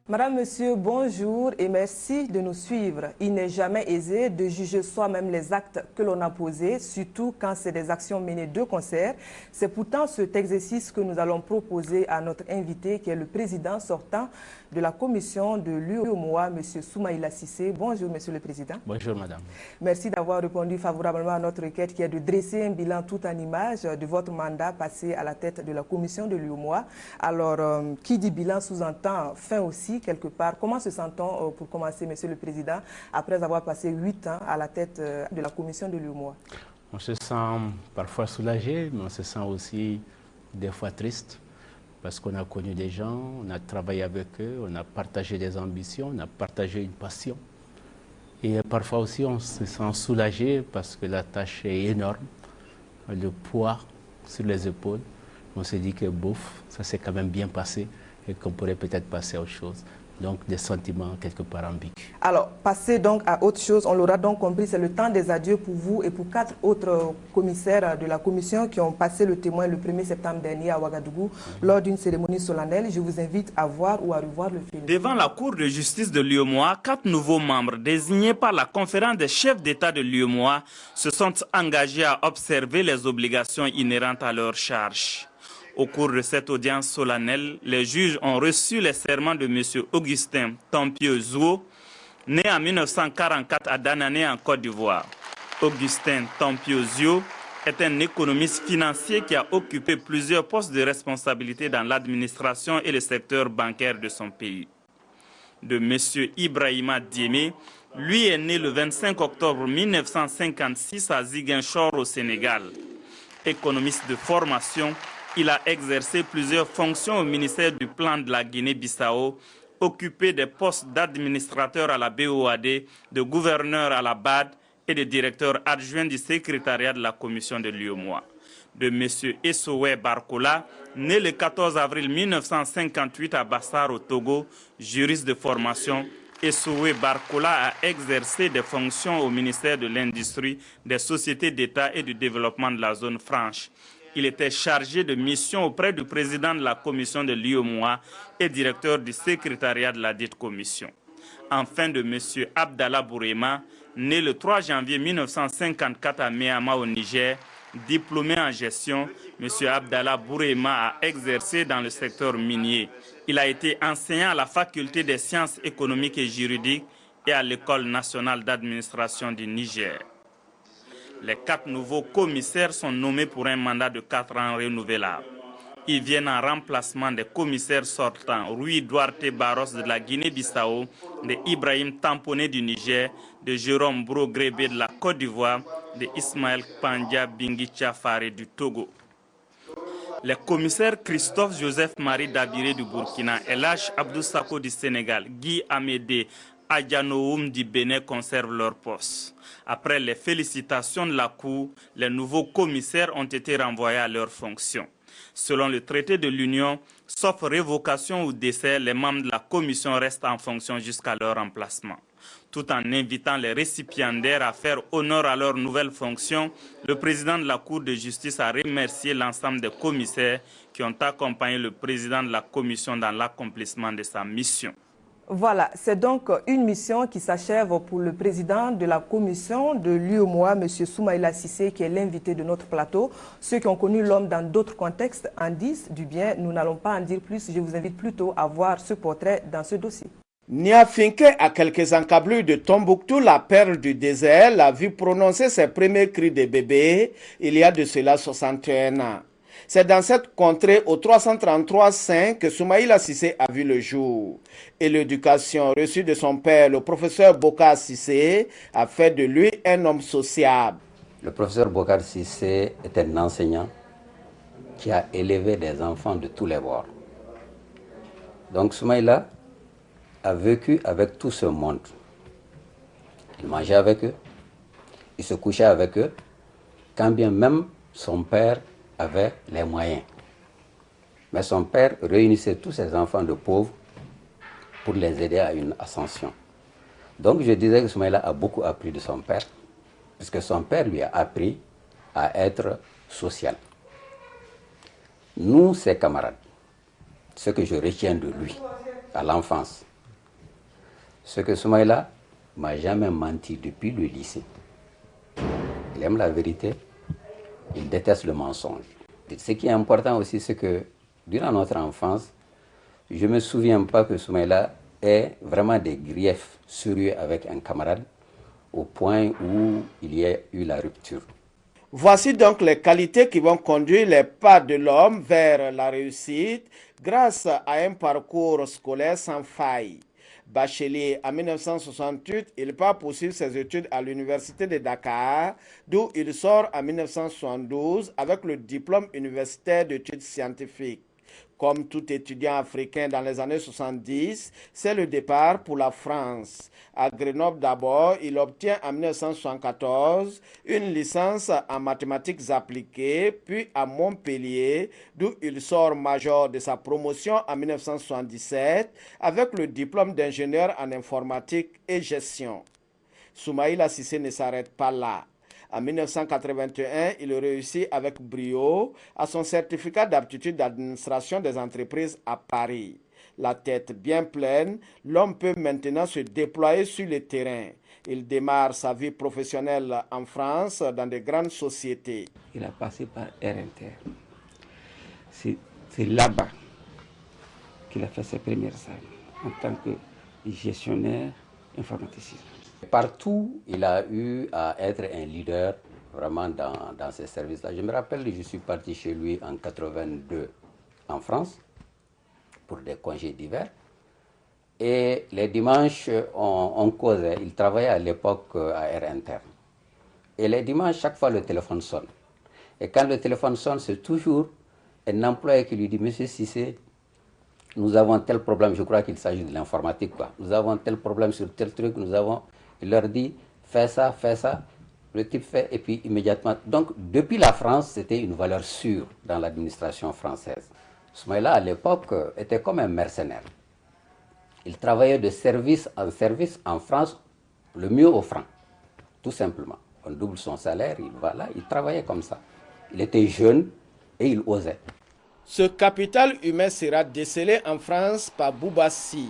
Madame, Monsieur, bonjour et merci de nous suivre. Il n'est jamais aisé de juger soi-même les actes que l'on a posés, surtout quand c'est des actions menées de concert. C'est pourtant cet exercice que nous allons proposer à notre invité, qui est le président sortant de la commission de l'UEMOA, Monsieur Soumaïla Cissé. Bonjour, Monsieur le Président. Bonjour, Madame. Merci d'avoir répondu favorablement à notre requête qui est de dresser un bilan tout en images de votre mandat passé à la tête de la commission de l'UEMOA. Alors, qui dit bilan sous-entend fin aussi, quelque part. Comment se sent-on, pour commencer, Monsieur le Président, après avoir passé 8 ans à la tête de la commission de l'UEMOA? On se sent parfois soulagé, mais on se sent aussi des fois triste, parce qu'on a connu des gens, on a travaillé avec eux, on a partagé des ambitions, on a partagé une passion. Et parfois aussi, on se sent soulagé parce que la tâche est énorme, le poids sur les épaules. On se dit que, bouf, ça s'est quand même bien passé et qu'on pourrait peut-être passer à autre chose. Donc, des sentiments quelque part ambigus. Alors, passer donc à autre chose, on l'aura donc compris, c'est le temps des adieux pour vous et pour 4 autres commissaires de la commission qui ont passé le témoin le 1er septembre dernier à Ouagadougou lors d'une cérémonie solennelle. Je vous invite à voir ou à revoir le film. Devant la Cour de justice de l'UEMOA, 4 nouveaux membres désignés par la conférence des chefs d'État de l'UEMOA se sont engagés à observer les obligations inhérentes à leur charge. Au cours de cette audience solennelle, les juges ont reçu les serments de M. Augustin Tampieux Zouo, né en 1944 à Danané en Côte d'Ivoire. Augustin Tampieux Zouo est un économiste financier qui a occupé plusieurs postes de responsabilité dans l'administration et le secteur bancaire de son pays. De M. Ibrahima Diémé, lui est né le 25 octobre 1956 à Ziguinchor au Sénégal. Économiste de formation, il a exercé plusieurs fonctions au ministère du Plan de la Guinée-Bissau, occupé des postes d'administrateur à la BOAD, de gouverneur à la BAD et de directeur adjoint du secrétariat de la commission de l'UEMOA. De M. Essowe Barkola, né le 14 avril 1958 à Bassar au Togo, juriste de formation, Essowe Barkola a exercé des fonctions au ministère de l'Industrie, des sociétés d'État et du développement de la zone franche. Il était chargé de mission auprès du président de la commission de l'UEMOA et directeur du secrétariat de la dite commission. Enfin, de M. Abdallah Bourema, né le 3 janvier 1954 à Meama au Niger, diplômé en gestion, M. Abdallah Bourema a exercé dans le secteur minier. Il a été enseignant à la faculté des sciences économiques et juridiques et à l'École nationale d'administration du Niger. Les 4 nouveaux commissaires sont nommés pour un mandat de 4 ans renouvelable. Ils viennent en remplacement des commissaires sortants Rui Duarte Barros de la Guinée-Bissau, de Ibrahim Tamponé du Niger, de Jérôme Brogrébé de la Côte d'Ivoire, de Ismaël Pandia Bingicha Faré du Togo. Les commissaires Christophe Joseph-Marie Dabiré du Burkina, Elhaj Abdou Sako du Sénégal, Guy Amédé Adjanoum du Bénin conservent leur poste. Après les félicitations de la Cour, les nouveaux commissaires ont été renvoyés à leurs fonctions. Selon le traité de l'Union, sauf révocation ou décès, les membres de la commission restent en fonction jusqu'à leur remplacement. Tout en invitant les récipiendaires à faire honneur à leurs nouvelles fonctions, le président de la Cour de justice a remercié l'ensemble des commissaires qui ont accompagné le président de la commission dans l'accomplissement de sa mission. Voilà, c'est donc une mission qui s'achève pour le président de la commission de l'UEMOA, M. Soumaïla Cissé, qui est l'invité de notre plateau. Ceux qui ont connu l'homme dans d'autres contextes en disent du bien. Nous n'allons pas en dire plus. Je vous invite plutôt à voir ce portrait dans ce dossier. Niafinke, à quelques encablures de Tombouctou, la perle du désert, l'a vu prononcer ses premiers cris de bébé il y a de cela 61 ans. C'est dans cette contrée au 333-5 que Soumaïla Cissé a vu le jour. Et l'éducation reçue de son père, le professeur Bokar Cissé, a fait de lui un homme sociable. Le professeur Bokar Cissé est un enseignant qui a élevé des enfants de tous les bords. Donc Soumaïla a vécu avec tout ce monde. Il mangeait avec eux, il se couchait avec eux, quand bien même son père avait les moyens. Mais son père réunissait tous ses enfants de pauvres pour les aider à une ascension. Donc je disais que Soumaïla a beaucoup appris de son père, puisque son père lui a appris à être social. Nous, ses camarades, ce que je retiens de lui à l'enfance, c'est que Soumaïla m'a jamais menti depuis le lycée. Il aime la vérité, il déteste le mensonge. Et ce qui est important aussi, c'est que durant notre enfance, je ne me souviens pas que Soumaïla ait vraiment des griefs sérieux avec un camarade au point où il y a eu la rupture. Voici donc les qualités qui vont conduire les pas de l'homme vers la réussite grâce à un parcours scolaire sans faille. Bachelier en 1968, il part poursuivre ses études à l'université de Dakar, d'où il sort en 1972 avec le diplôme universitaire d'études scientifiques. Comme tout étudiant africain dans les années 70, c'est le départ pour la France. À Grenoble d'abord, il obtient en 1974 une licence en mathématiques appliquées, puis à Montpellier, d'où il sort major de sa promotion en 1977 avec le diplôme d'ingénieur en informatique et gestion. Soumaïla Cissé ne s'arrête pas là. En 1981, il réussit avec brio à son certificat d'aptitude d'administration des entreprises à Paris. La tête bien pleine, l'homme peut maintenant se déployer sur le terrain. Il démarre sa vie professionnelle en France dans de grandes sociétés. Il a passé par RNT. C'est là-bas qu'il a fait ses premières armes en tant que gestionnaire informaticien. Partout, il a eu à être un leader vraiment dans ces services-là. Je me rappelle, je suis parti chez lui en 82 en France pour des congés d'hiver. Et les dimanches, on causait. Il travaillait à l'époque à Air Interne. Et les dimanches, chaque fois, le téléphone sonne. Et quand le téléphone sonne, c'est toujours un employé qui lui dit « Monsieur Cissé, nous avons tel problème. » Je crois qu'il s'agit de l'informatique, quoi. « Nous avons tel problème sur tel truc. Nous avons... » Il leur dit « Fais ça, fais ça. » Le type fait et puis immédiatement. Donc, depuis la France, c'était une valeur sûre dans l'administration française. Soumaïla, à l'époque, était comme un mercenaire. Il travaillait de service en France, le mieux au franc, tout simplement. On double son salaire, il va là, il travaillait comme ça. Il était jeune et il osait. Ce capital humain sera décelé en France par Boubassi.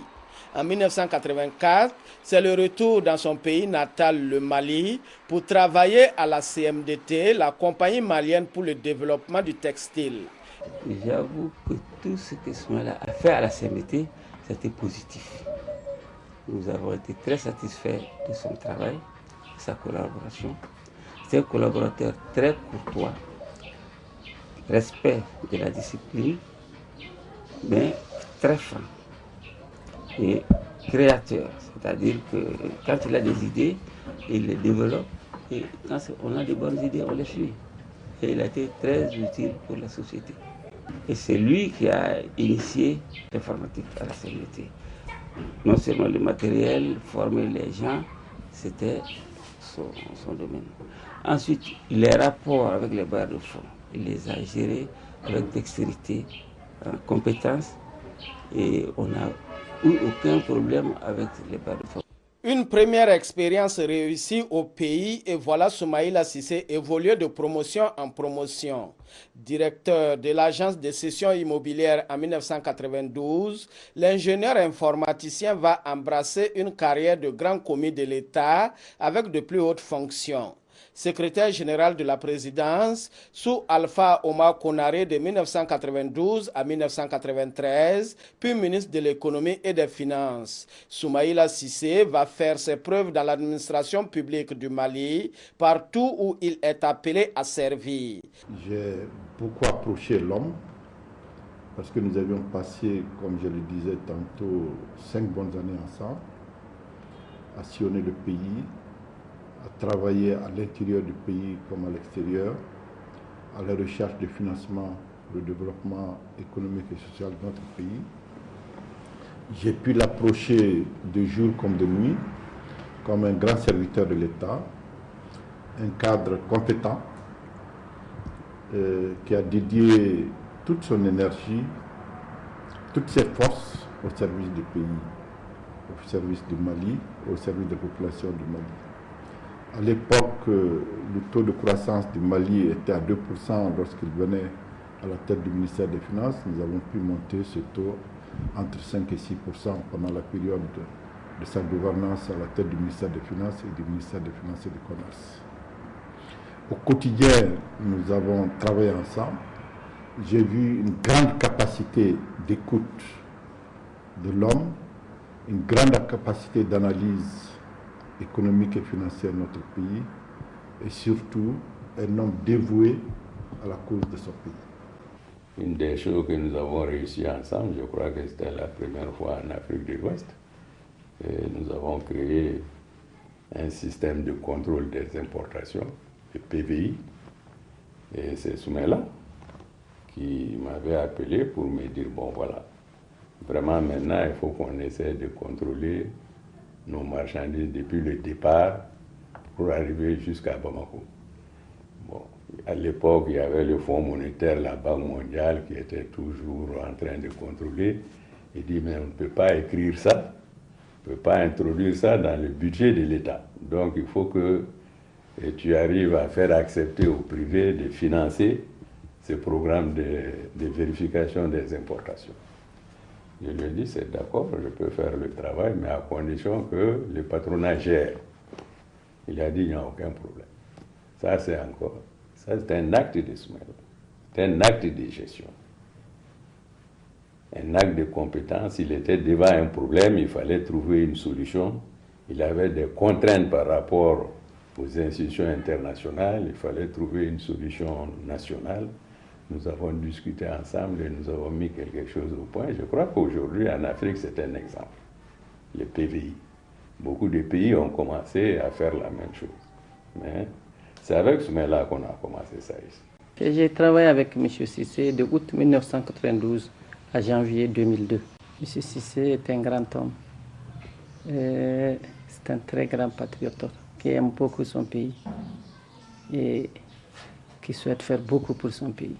En 1984, c'est le retour dans son pays natal, le Mali, pour travailler à la CMDT, la compagnie malienne pour le développement du textile. J'avoue que tout ce que Soumaïla a fait à la CMDT, c'était positif. Nous avons été très satisfaits de son travail, de sa collaboration. C'est un collaborateur très courtois, respect de la discipline, mais très franc et créateur. C'est-à-dire que quand il a des idées, il les développe et quand on a de bonnes idées, on les suit. Et il a été très utile pour la société. Et c'est lui qui a initié l'informatique à la CMDT. Non seulement le matériel, former les gens, c'était son domaine. Ensuite, les rapports avec les bailleurs de fonds, il les a gérés avec dextérité, compétence, et on n'a eu aucun problème avec les bailleurs de fonds. Une première expérience réussie au pays et voilà Soumaïla Cissé évoluer de promotion en promotion. Directeur de l'agence de cession immobilière en 1992, l'ingénieur informaticien va embrasser une carrière de grand commis de l'État avec de plus hautes fonctions. Secrétaire général de la présidence sous Alpha Omar Konaré de 1992 à 1993, puis ministre de l'économie et des finances. Soumaïla Cissé va faire ses preuves dans l'administration publique du Mali, partout où il est appelé à servir. J'ai beaucoup approché l'homme parce que nous avions passé, comme je le disais tantôt, 5 bonnes années ensemble, à sillonner le pays, à travailler à l'intérieur du pays comme à l'extérieur, à la recherche de financement pour le développement économique et social de notre pays. J'ai pu l'approcher de jour comme de nuit comme un grand serviteur de l'État, un cadre compétent qui a dédié toute son énergie, toutes ses forces au service du pays, au service du Mali, au service des populations du Mali. À l'époque, le taux de croissance du Mali était à 2% lorsqu'il venait à la tête du ministère des Finances. Nous avons pu monter ce taux entre 5 et 6% pendant la période de sa gouvernance à la tête du ministère des Finances et du ministère des Finances et du Commerce. Au quotidien, nous avons travaillé ensemble. J'ai vu une grande capacité d'écoute de l'homme, une grande capacité d'analyse économique et financière de notre pays, et surtout un homme dévoué à la cause de son pays. Une des choses que nous avons réussi ensemble, je crois que c'était la première fois en Afrique de l'Ouest, nous avons créé un système de contrôle des importations, le PVI, et c'est Soumaïla qui m'avait appelé pour me dire, bon voilà, vraiment maintenant il faut qu'on essaie de contrôler nos marchandises depuis le départ pour arriver jusqu'à Bamako. Bon, à l'époque, il y avait le Fonds monétaire, la Banque mondiale qui était toujours en train de contrôler. Il dit, mais on ne peut pas écrire ça, on ne peut pas introduire ça dans le budget de l'État. Donc il faut que tu arrives à faire accepter au privé de financer ce programme de vérification des importations. Je lui ai dit, c'est d'accord, je peux faire le travail, mais à condition que le patronat gère. Il a dit, il n'y a aucun problème. Ça, c'est un acte de Soumaïla. C'est un acte de gestion. Un acte de compétence. Il était devant un problème, il fallait trouver une solution. Il avait des contraintes par rapport aux institutions internationales, il fallait trouver une solution nationale. Nous avons discuté ensemble et nous avons mis quelque chose au point. Je crois qu'aujourd'hui, en Afrique, c'est un exemple. Le PVI. Beaucoup de pays ont commencé à faire la même chose. Mais c'est avec Soumaïla qu'on a commencé ça ici. J'ai travaillé avec M. Cissé de août 1992 à janvier 2002. M. Cissé est un grand homme. C'est un très grand patriote qui aime beaucoup son pays et qui souhaite faire beaucoup pour son pays.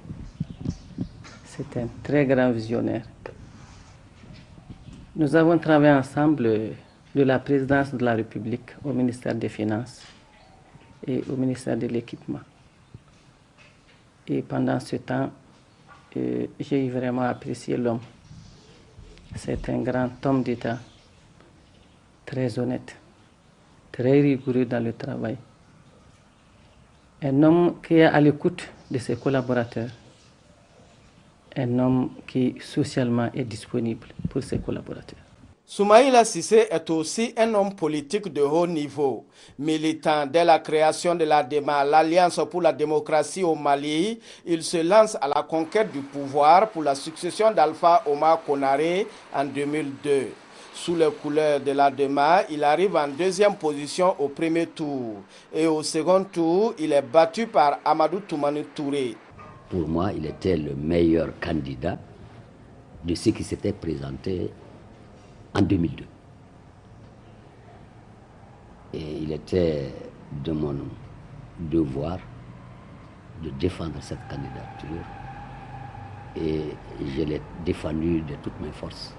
C'est un très grand visionnaire. Nous avons travaillé ensemble de la présidence de la République au ministère des Finances et au ministère de l'Équipement. Et pendant ce temps, j'ai vraiment apprécié l'homme. C'est un grand homme d'État, très honnête, très rigoureux dans le travail. Un homme qui est à l'écoute de ses collaborateurs. Un homme qui socialement est disponible pour ses collaborateurs. Soumaïla Cissé est aussi un homme politique de haut niveau. Militant dès la création de l'ADEMA, l'Alliance pour la démocratie au Mali, il se lance à la conquête du pouvoir pour la succession d'Alpha Oumar Konaré en 2002. Sous les couleurs de l'ADEMA, il arrive en deuxième position au premier tour. Et au second tour, il est battu par Amadou Toumani Touré. Pour moi, il était le meilleur candidat de ceux qui s'étaient présentés en 2002. Et il était de mon devoir de défendre cette candidature. Et je l'ai défendu de toutes mes forces.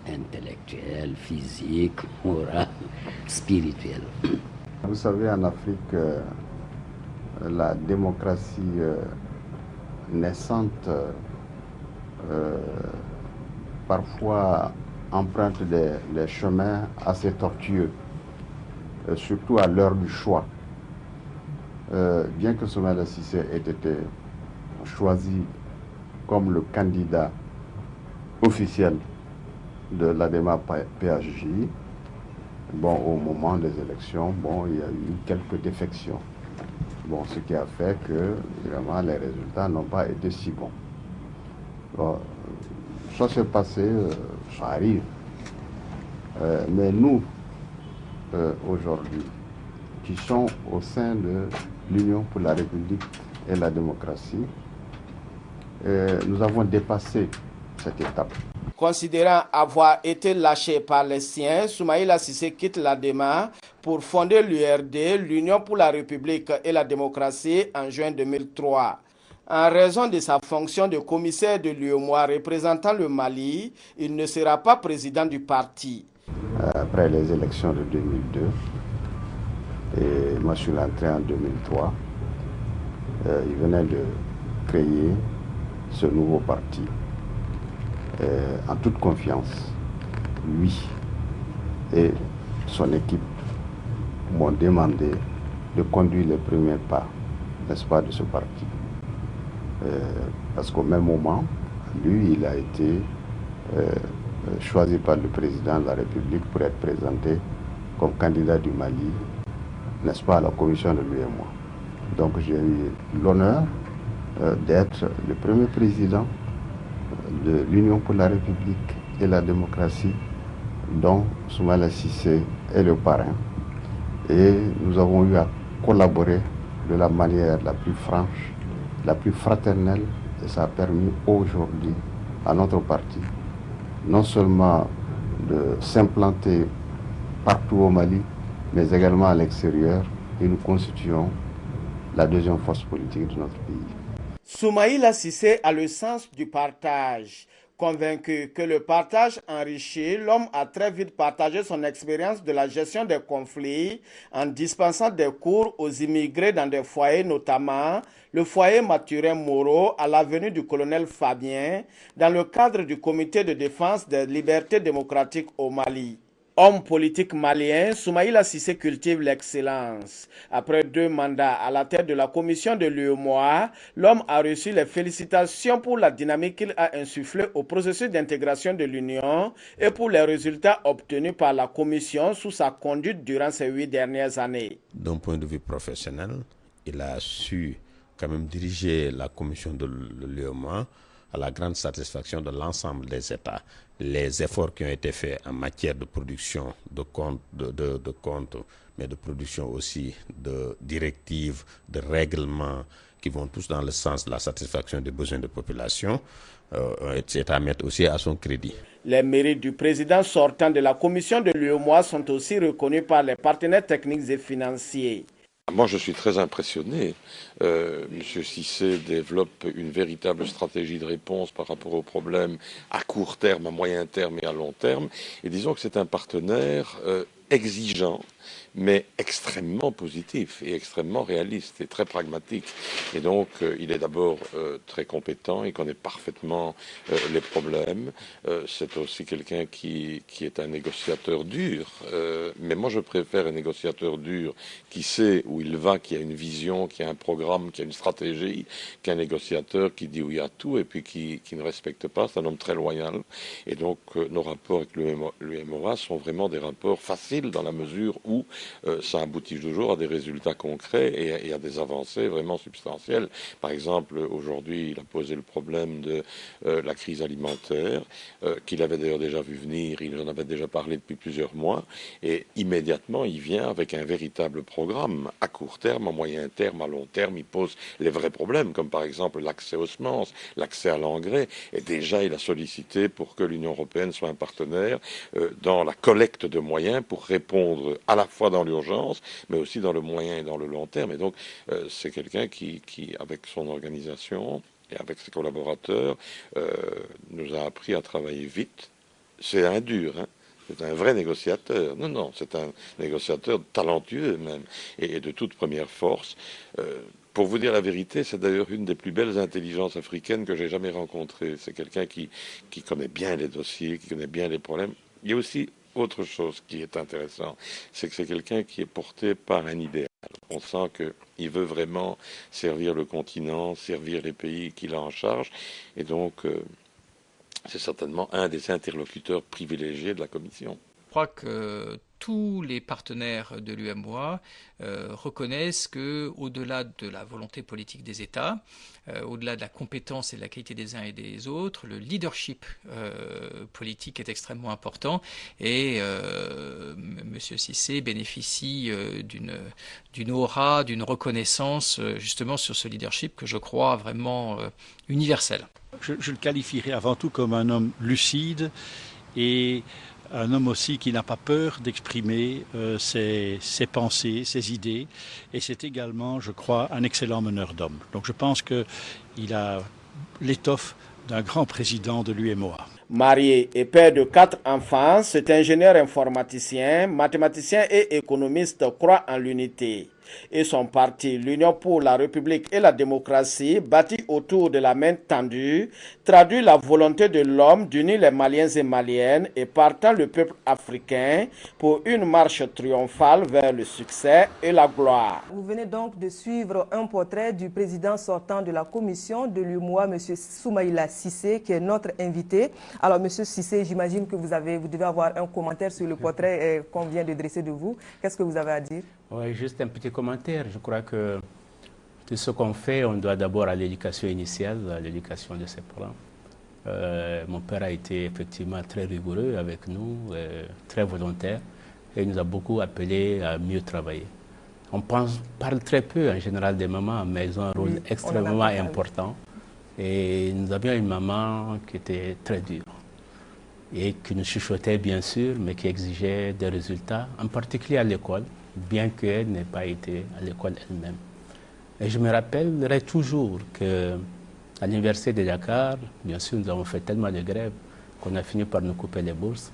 Intellectuelle, physique, morale, spirituelle. Vous savez, en Afrique, la démocratie naissante parfois emprunte des chemins assez tortueux, surtout à l'heure du choix. Bien que Soumaïla Cissé ait été choisi comme le candidat officiel de l'ADEMA PHJ, bon, au moment des élections, bon, il y a eu quelques défections. Bon, ce qui a fait que vraiment les résultats n'ont pas été si bons. Bon, ça s'est passé, ça arrive. Mais nous, aujourd'hui, qui sommes au sein de l'Union pour la République et la démocratie, nous avons dépassé cette étape. Considérant avoir été lâché par les siens, Soumaïla Cissé quitte l'ADEMA pour fonder l'URD, l'Union pour la République et la démocratie, en juin 2003. En raison de sa fonction de commissaire de l'UEMOA représentant le Mali, il ne sera pas président du parti. Après les élections de 2002, et moi je suis entré en 2003, il venait de créer ce nouveau parti. En toute confiance, lui et son équipe m'ont demandé de conduire les premiers pas, n'est-ce pas, de ce parti. Parce qu'au même moment, lui, il a été choisi par le président de la République pour être présenté comme candidat du Mali, n'est-ce pas, à la commission de l'UEMOA. Donc j'ai eu l'honneur d'être le premier président de l'Union pour la République et la démocratie, dont Soumaïla Cissé est le parrain. Et nous avons eu à collaborer de la manière la plus franche, la plus fraternelle, et ça a permis aujourd'hui à notre parti non seulement de s'implanter partout au Mali, mais également à l'extérieur, et nous constituons la deuxième force politique de notre pays. Soumaïla Cissé a le sens du partage. Convaincu que le partage enrichit, l'homme a très vite partagé son expérience de la gestion des conflits en dispensant des cours aux immigrés dans des foyers, notamment le foyer Mathurin Moreau à l'avenue du colonel Fabien, dans le cadre du comité de défense des libertés démocratiques au Mali. Homme politique malien, Soumaïla Cissé cultive l'excellence. Après 2 mandats à la tête de la commission de l'UEMOA, l'homme a reçu les félicitations pour la dynamique qu'il a insufflée au processus d'intégration de l'Union et pour les résultats obtenus par la commission sous sa conduite durant ces 8 dernières années. D'un point de vue professionnel, il a su quand même diriger la commission de l'UEMOA à la grande satisfaction de l'ensemble des États. Les efforts qui ont été faits en matière de production de comptes, mais de production aussi de directives, de règlements qui vont tous dans le sens de la satisfaction des besoins de population, c'est à mettre aussi à son crédit. Les mérites du président sortant de la commission de l'UEMOA sont aussi reconnus par les partenaires techniques et financiers. Moi, je suis très impressionné. Monsieur Cissé développe une véritable stratégie de réponse par rapport aux problèmes à court terme, à moyen terme et à long terme. Et disons que c'est un partenaire exigeant, mais extrêmement positif et extrêmement réaliste et très pragmatique. Et donc, il est d'abord très compétent, il connaît parfaitement les problèmes. C'est aussi quelqu'un qui est un négociateur dur. Mais moi, je préfère un négociateur dur qui sait où il va, qui a une vision, qui a un programme, qui a une stratégie, qu'un négociateur qui dit oui à tout et puis qui ne respecte pas. C'est un homme très loyal. Et donc, nos rapports avec l'UEMOA sont vraiment des rapports faciles dans la mesure où ça aboutit toujours à des résultats concrets et à des avancées vraiment substantielles. Par exemple, aujourd'hui, il a posé le problème de la crise alimentaire, qu'il avait d'ailleurs déjà vu venir, il en avait déjà parlé depuis plusieurs mois, et immédiatement, il vient avec un véritable programme à court terme, à moyen terme, à long terme. Il pose les vrais problèmes, comme par exemple l'accès aux semences, l'accès à l'engrais, et déjà, il a sollicité pour que l'Union européenne soit un partenaire dans la collecte de moyens pour répondre à la fois dans l'urgence, mais aussi dans le moyen et dans le long terme. Et donc, c'est quelqu'un qui, avec son organisation et avec ses collaborateurs, nous a appris à travailler vite. C'est un dur, hein. C'est un vrai négociateur. Non, c'est un négociateur talentueux même, et de toute première force. Pour vous dire la vérité, c'est d'ailleurs une des plus belles intelligences africaines que j'ai jamais rencontrées. C'est quelqu'un qui connaît bien les dossiers, qui connaît bien les problèmes. Il y a aussi autre chose qui est intéressant, c'est que c'est quelqu'un qui est porté par un idéal. On sent qu'il veut vraiment servir le continent, servir les pays qu'il a en charge, et donc c'est certainement un des interlocuteurs privilégiés de la Commission. Je crois que tous les partenaires de l'UEMOA reconnaissent qu'au-delà de la volonté politique des États, au-delà de la compétence et de la qualité des uns et des autres, le leadership politique est extrêmement important et M. Cissé bénéficie d'une aura, d'une reconnaissance justement sur ce leadership que je crois vraiment universel. Je le qualifierais avant tout comme un homme lucide et un homme aussi qui n'a pas peur d'exprimer ses pensées, ses idées. Et c'est également, je crois, un excellent meneur d'hommes. Donc je pense qu'il a l'étoffe d'un grand président de l'UEMOA. Marié et père de 4 enfants, cet ingénieur informaticien, mathématicien et économiste croit en l'unité. Et son parti, l'Union pour la République et la démocratie, bâti autour de la main tendue, traduit la volonté de l'homme d'unir les Maliens et Maliennes et partant le peuple africain pour une marche triomphale vers le succès et la gloire. Vous venez donc de suivre un portrait du président sortant de la commission de l'UEMOA, M. Soumaïla Cissé, qui est notre invité. Alors, M. Cissé, j'imagine que vous devez avoir un commentaire sur le portrait qu'on vient de dresser de vous. Qu'est-ce que vous avez à dire? Oui, juste un petit commentaire. Je crois que tout ce qu'on fait, on doit d'abord à l'éducation initiale, à l'éducation de ses parents. Mon père a été effectivement très rigoureux avec nous, très volontaire, et il nous a beaucoup appelé à mieux travailler. On parle très peu en général des mamans, mais elles ont un rôle extrêmement important. Et nous avions une maman qui était très dure et qui nous chuchotait bien sûr, mais qui exigeait des résultats, en particulier à l'école, bien qu'elle n'ait pas été à l'école elle-même. Et je me rappellerai toujours qu'à l'université de Dakar, bien sûr, nous avons fait tellement de grèves qu'on a fini par nous couper les bourses.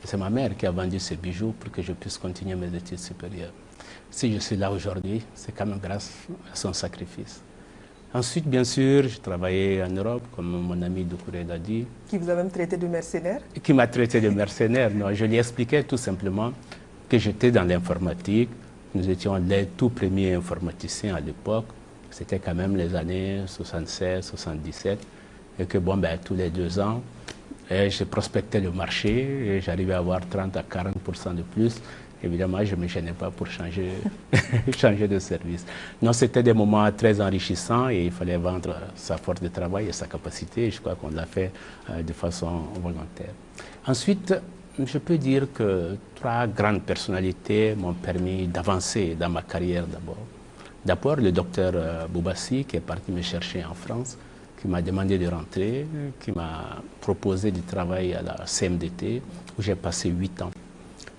C'est ma mère qui a vendu ces bijoux pour que je puisse continuer mes études supérieures. Si je suis là aujourd'hui, c'est quand même grâce à son sacrifice. Ensuite, bien sûr, j'ai travaillé en Europe, comme mon ami Doucouré l'a dit. Qui vous a même traité de mercenaire? Qui m'a traité de mercenaire. Non, je lui expliquais tout simplement que j'étais dans l'informatique. Nous étions les tout premiers informaticiens à l'époque. C'était quand même les années 76, 77. Et que bon, tous les 2 ans, je prospectais le marché et j'arrivais à avoir 30 à 40% de plus. Évidemment, je ne me gênais pas pour changer de service. Non, c'était des moments très enrichissants et il fallait vendre sa force de travail et sa capacité. Je crois qu'on l'a fait de façon volontaire. Ensuite, je peux dire que 3 grandes personnalités m'ont permis d'avancer dans ma carrière d'abord. D'abord, le docteur Boubassi, qui est parti me chercher en France, qui m'a demandé de rentrer, qui m'a proposé du travail à la CMDT, où j'ai passé 8 ans.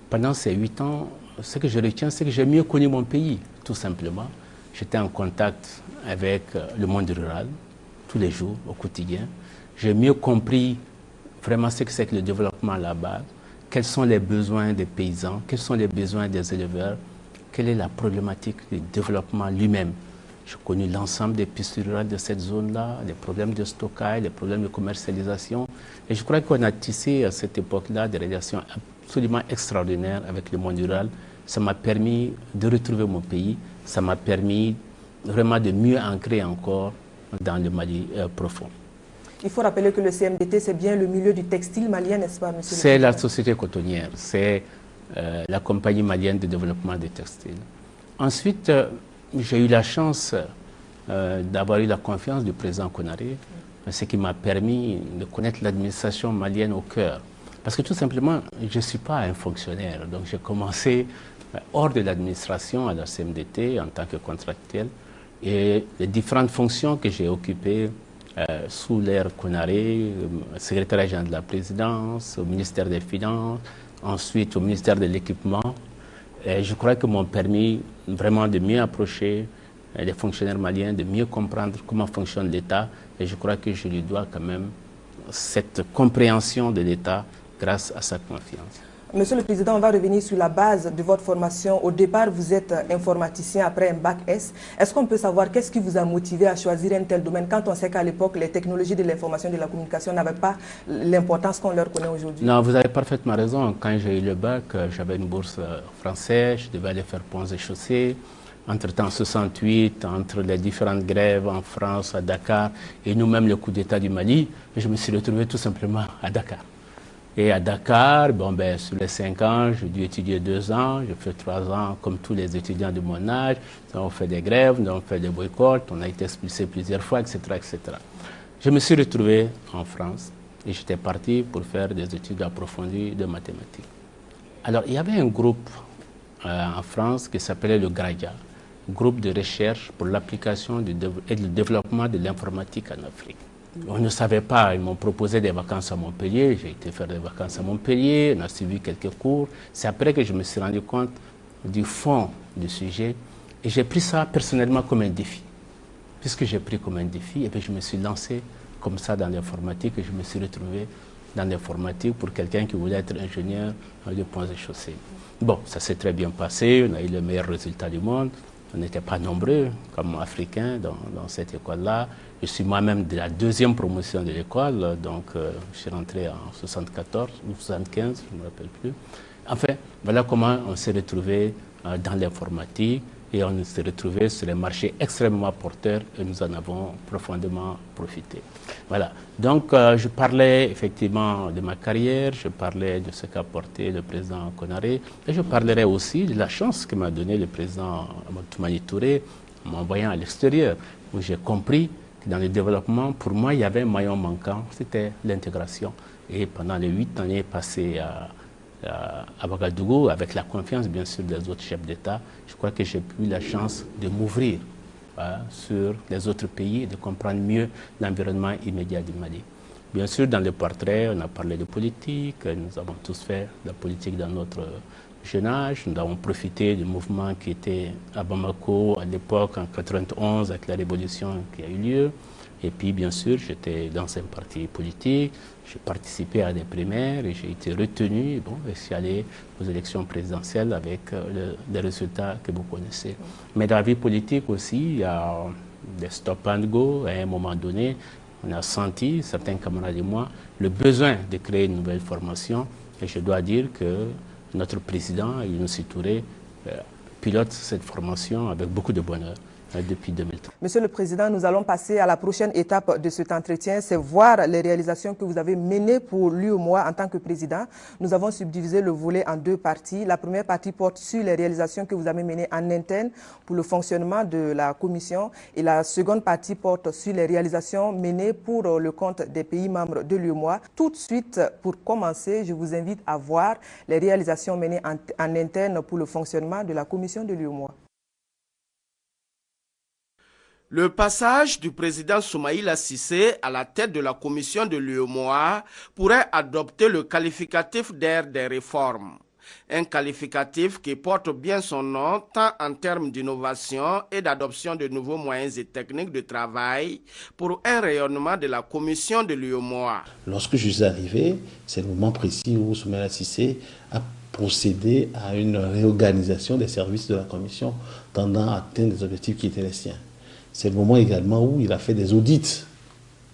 Pendant ces 8 ans, ce que je retiens, c'est que j'ai mieux connu mon pays, tout simplement. J'étais en contact avec le monde rural, tous les jours, au quotidien. J'ai mieux compris vraiment ce que c'est que le développement là-bas, quels sont les besoins des paysans, quels sont les besoins des éleveurs, quelle est la problématique du développement lui-même. J'ai connu l'ensemble des pistes rurales de cette zone-là, les problèmes de stockage, les problèmes de commercialisation. Et je crois qu'on a tissé à cette époque-là des relations absolument extraordinaires avec le monde rural. Ça m'a permis de retrouver mon pays, ça m'a permis vraiment de mieux ancrer encore dans le Mali profond. Il faut rappeler que le CMDT, c'est bien le milieu du textile malien, n'est-ce pas, monsieur? C'est la société cotonnière, c'est la compagnie malienne de développement des textiles. Ensuite, j'ai eu la chance d'avoir eu la confiance du président Konaré, ce qui m'a permis de connaître l'administration malienne au cœur. Parce que tout simplement, je ne suis pas un fonctionnaire. Donc j'ai commencé hors de l'administration à la CMDT en tant que contractuel. Et les différentes fonctions que j'ai occupées sous l'ère Konaré, secrétaire adjoint de la présidence, au ministère des Finances, ensuite au ministère de l'Équipement, je crois que m'ont permis vraiment de mieux approcher les fonctionnaires maliens, de mieux comprendre comment fonctionne l'État. Et je crois que je lui dois quand même cette compréhension de l'État grâce à sa confiance. Monsieur le Président, on va revenir sur la base de votre formation. Au départ, vous êtes informaticien après un bac S. Est-ce qu'on peut savoir qu'est-ce qui vous a motivé à choisir un tel domaine quand on sait qu'à l'époque, les technologies de l'information et de la communication n'avaient pas l'importance qu'on leur connaît aujourd'hui? Non, vous avez parfaitement raison. Quand j'ai eu le bac, j'avais une bourse française, je devais aller faire ponts et chaussées. Entre-temps, 68, entre les différentes grèves en France, à Dakar, et nous-mêmes le coup d'État du Mali, je me suis retrouvé tout simplement à Dakar. Et à Dakar, sur les 5 ans, j'ai dû étudier 2 ans, j'ai fait 3 ans comme tous les étudiants de mon âge. Nous avons fait des grèves, nous avons fait des boycotts, on a été expulsés plusieurs fois, etc., etc. Je me suis retrouvé en France et j'étais parti pour faire des études approfondies de mathématiques. Alors, il y avait un groupe en France qui s'appelait le GRADIA, groupe de recherche pour l'application et le développement de l'informatique en Afrique. On ne savait pas, ils m'ont proposé des vacances à Montpellier, j'ai été faire des vacances à Montpellier, on a suivi quelques cours. C'est après que je me suis rendu compte du fond du sujet et j'ai pris ça personnellement comme un défi. Puisque j'ai pris comme un défi, et puis je me suis lancé comme ça dans l'informatique et je me suis retrouvé dans l'informatique pour quelqu'un qui voulait être ingénieur de ponts et chaussées. Bon, ça s'est très bien passé, on a eu les meilleurs résultats du monde. On n'était pas nombreux comme Africains dans cette école-là. Je suis moi-même de la 2e promotion de l'école, donc je suis rentré en 74 ou 75, je ne me rappelle plus. Enfin, voilà comment on s'est retrouvé dans l'informatique et on s'est retrouvé sur les marchés extrêmement porteurs et nous en avons profondément profité. Voilà, donc je parlais effectivement de ma carrière, je parlais de ce qu'a apporté le président Konaré et je parlerai aussi de la chance que m'a donné le président Toumani Touré en m'envoyant à l'extérieur, où j'ai compris que dans le développement, pour moi, il y avait un maillon manquant, c'était l'intégration. Et pendant les 8 années passées à Ouagadougou, avec la confiance bien sûr des autres chefs d'État, je crois que j'ai eu la chance de m'ouvrir sur les autres pays et de comprendre mieux l'environnement immédiat du Mali. Bien sûr, dans le portrait, on a parlé de politique, nous avons tous fait de la politique dans notre jeune âge, nous avons profité du mouvement qui était à Bamako à l'époque, en 91, avec la révolution qui a eu lieu. Et puis, bien sûr, j'étais dans un parti politique, j'ai participé à des primaires et j'ai été retenu. Bon, je suis allé aux élections présidentielles avec les résultats que vous connaissez. Mais dans la vie politique aussi, il y a des stop and go. À un moment donné, on a senti, certains camarades et moi, le besoin de créer une nouvelle formation. Et je dois dire que notre président, Younouss Touré, pilote cette formation avec beaucoup de bonheur depuis 2003. Monsieur le Président, nous allons passer à la prochaine étape de cet entretien, c'est voir les réalisations que vous avez menées pour l'UEMOA en tant que président. Nous avons subdivisé le volet en 2 parties. La première partie porte sur les réalisations que vous avez menées en interne pour le fonctionnement de la commission et la seconde partie porte sur les réalisations menées pour le compte des pays membres de l'UEMOA. Tout de suite, pour commencer, je vous invite à voir les réalisations menées en interne pour le fonctionnement de la commission de l'UEMOA. Le passage du président Soumaïla Cissé à la tête de la commission de l'UEMOA pourrait adopter le qualificatif d'ère des réformes. Un qualificatif qui porte bien son nom tant en termes d'innovation et d'adoption de nouveaux moyens et techniques de travail pour un rayonnement de la commission de l'UEMOA. Lorsque je suis arrivé, c'est le moment précis où Soumaïla Cissé a procédé à une réorganisation des services de la commission tendant à atteindre des objectifs qui étaient les siens. C'est le moment également où il a fait des audits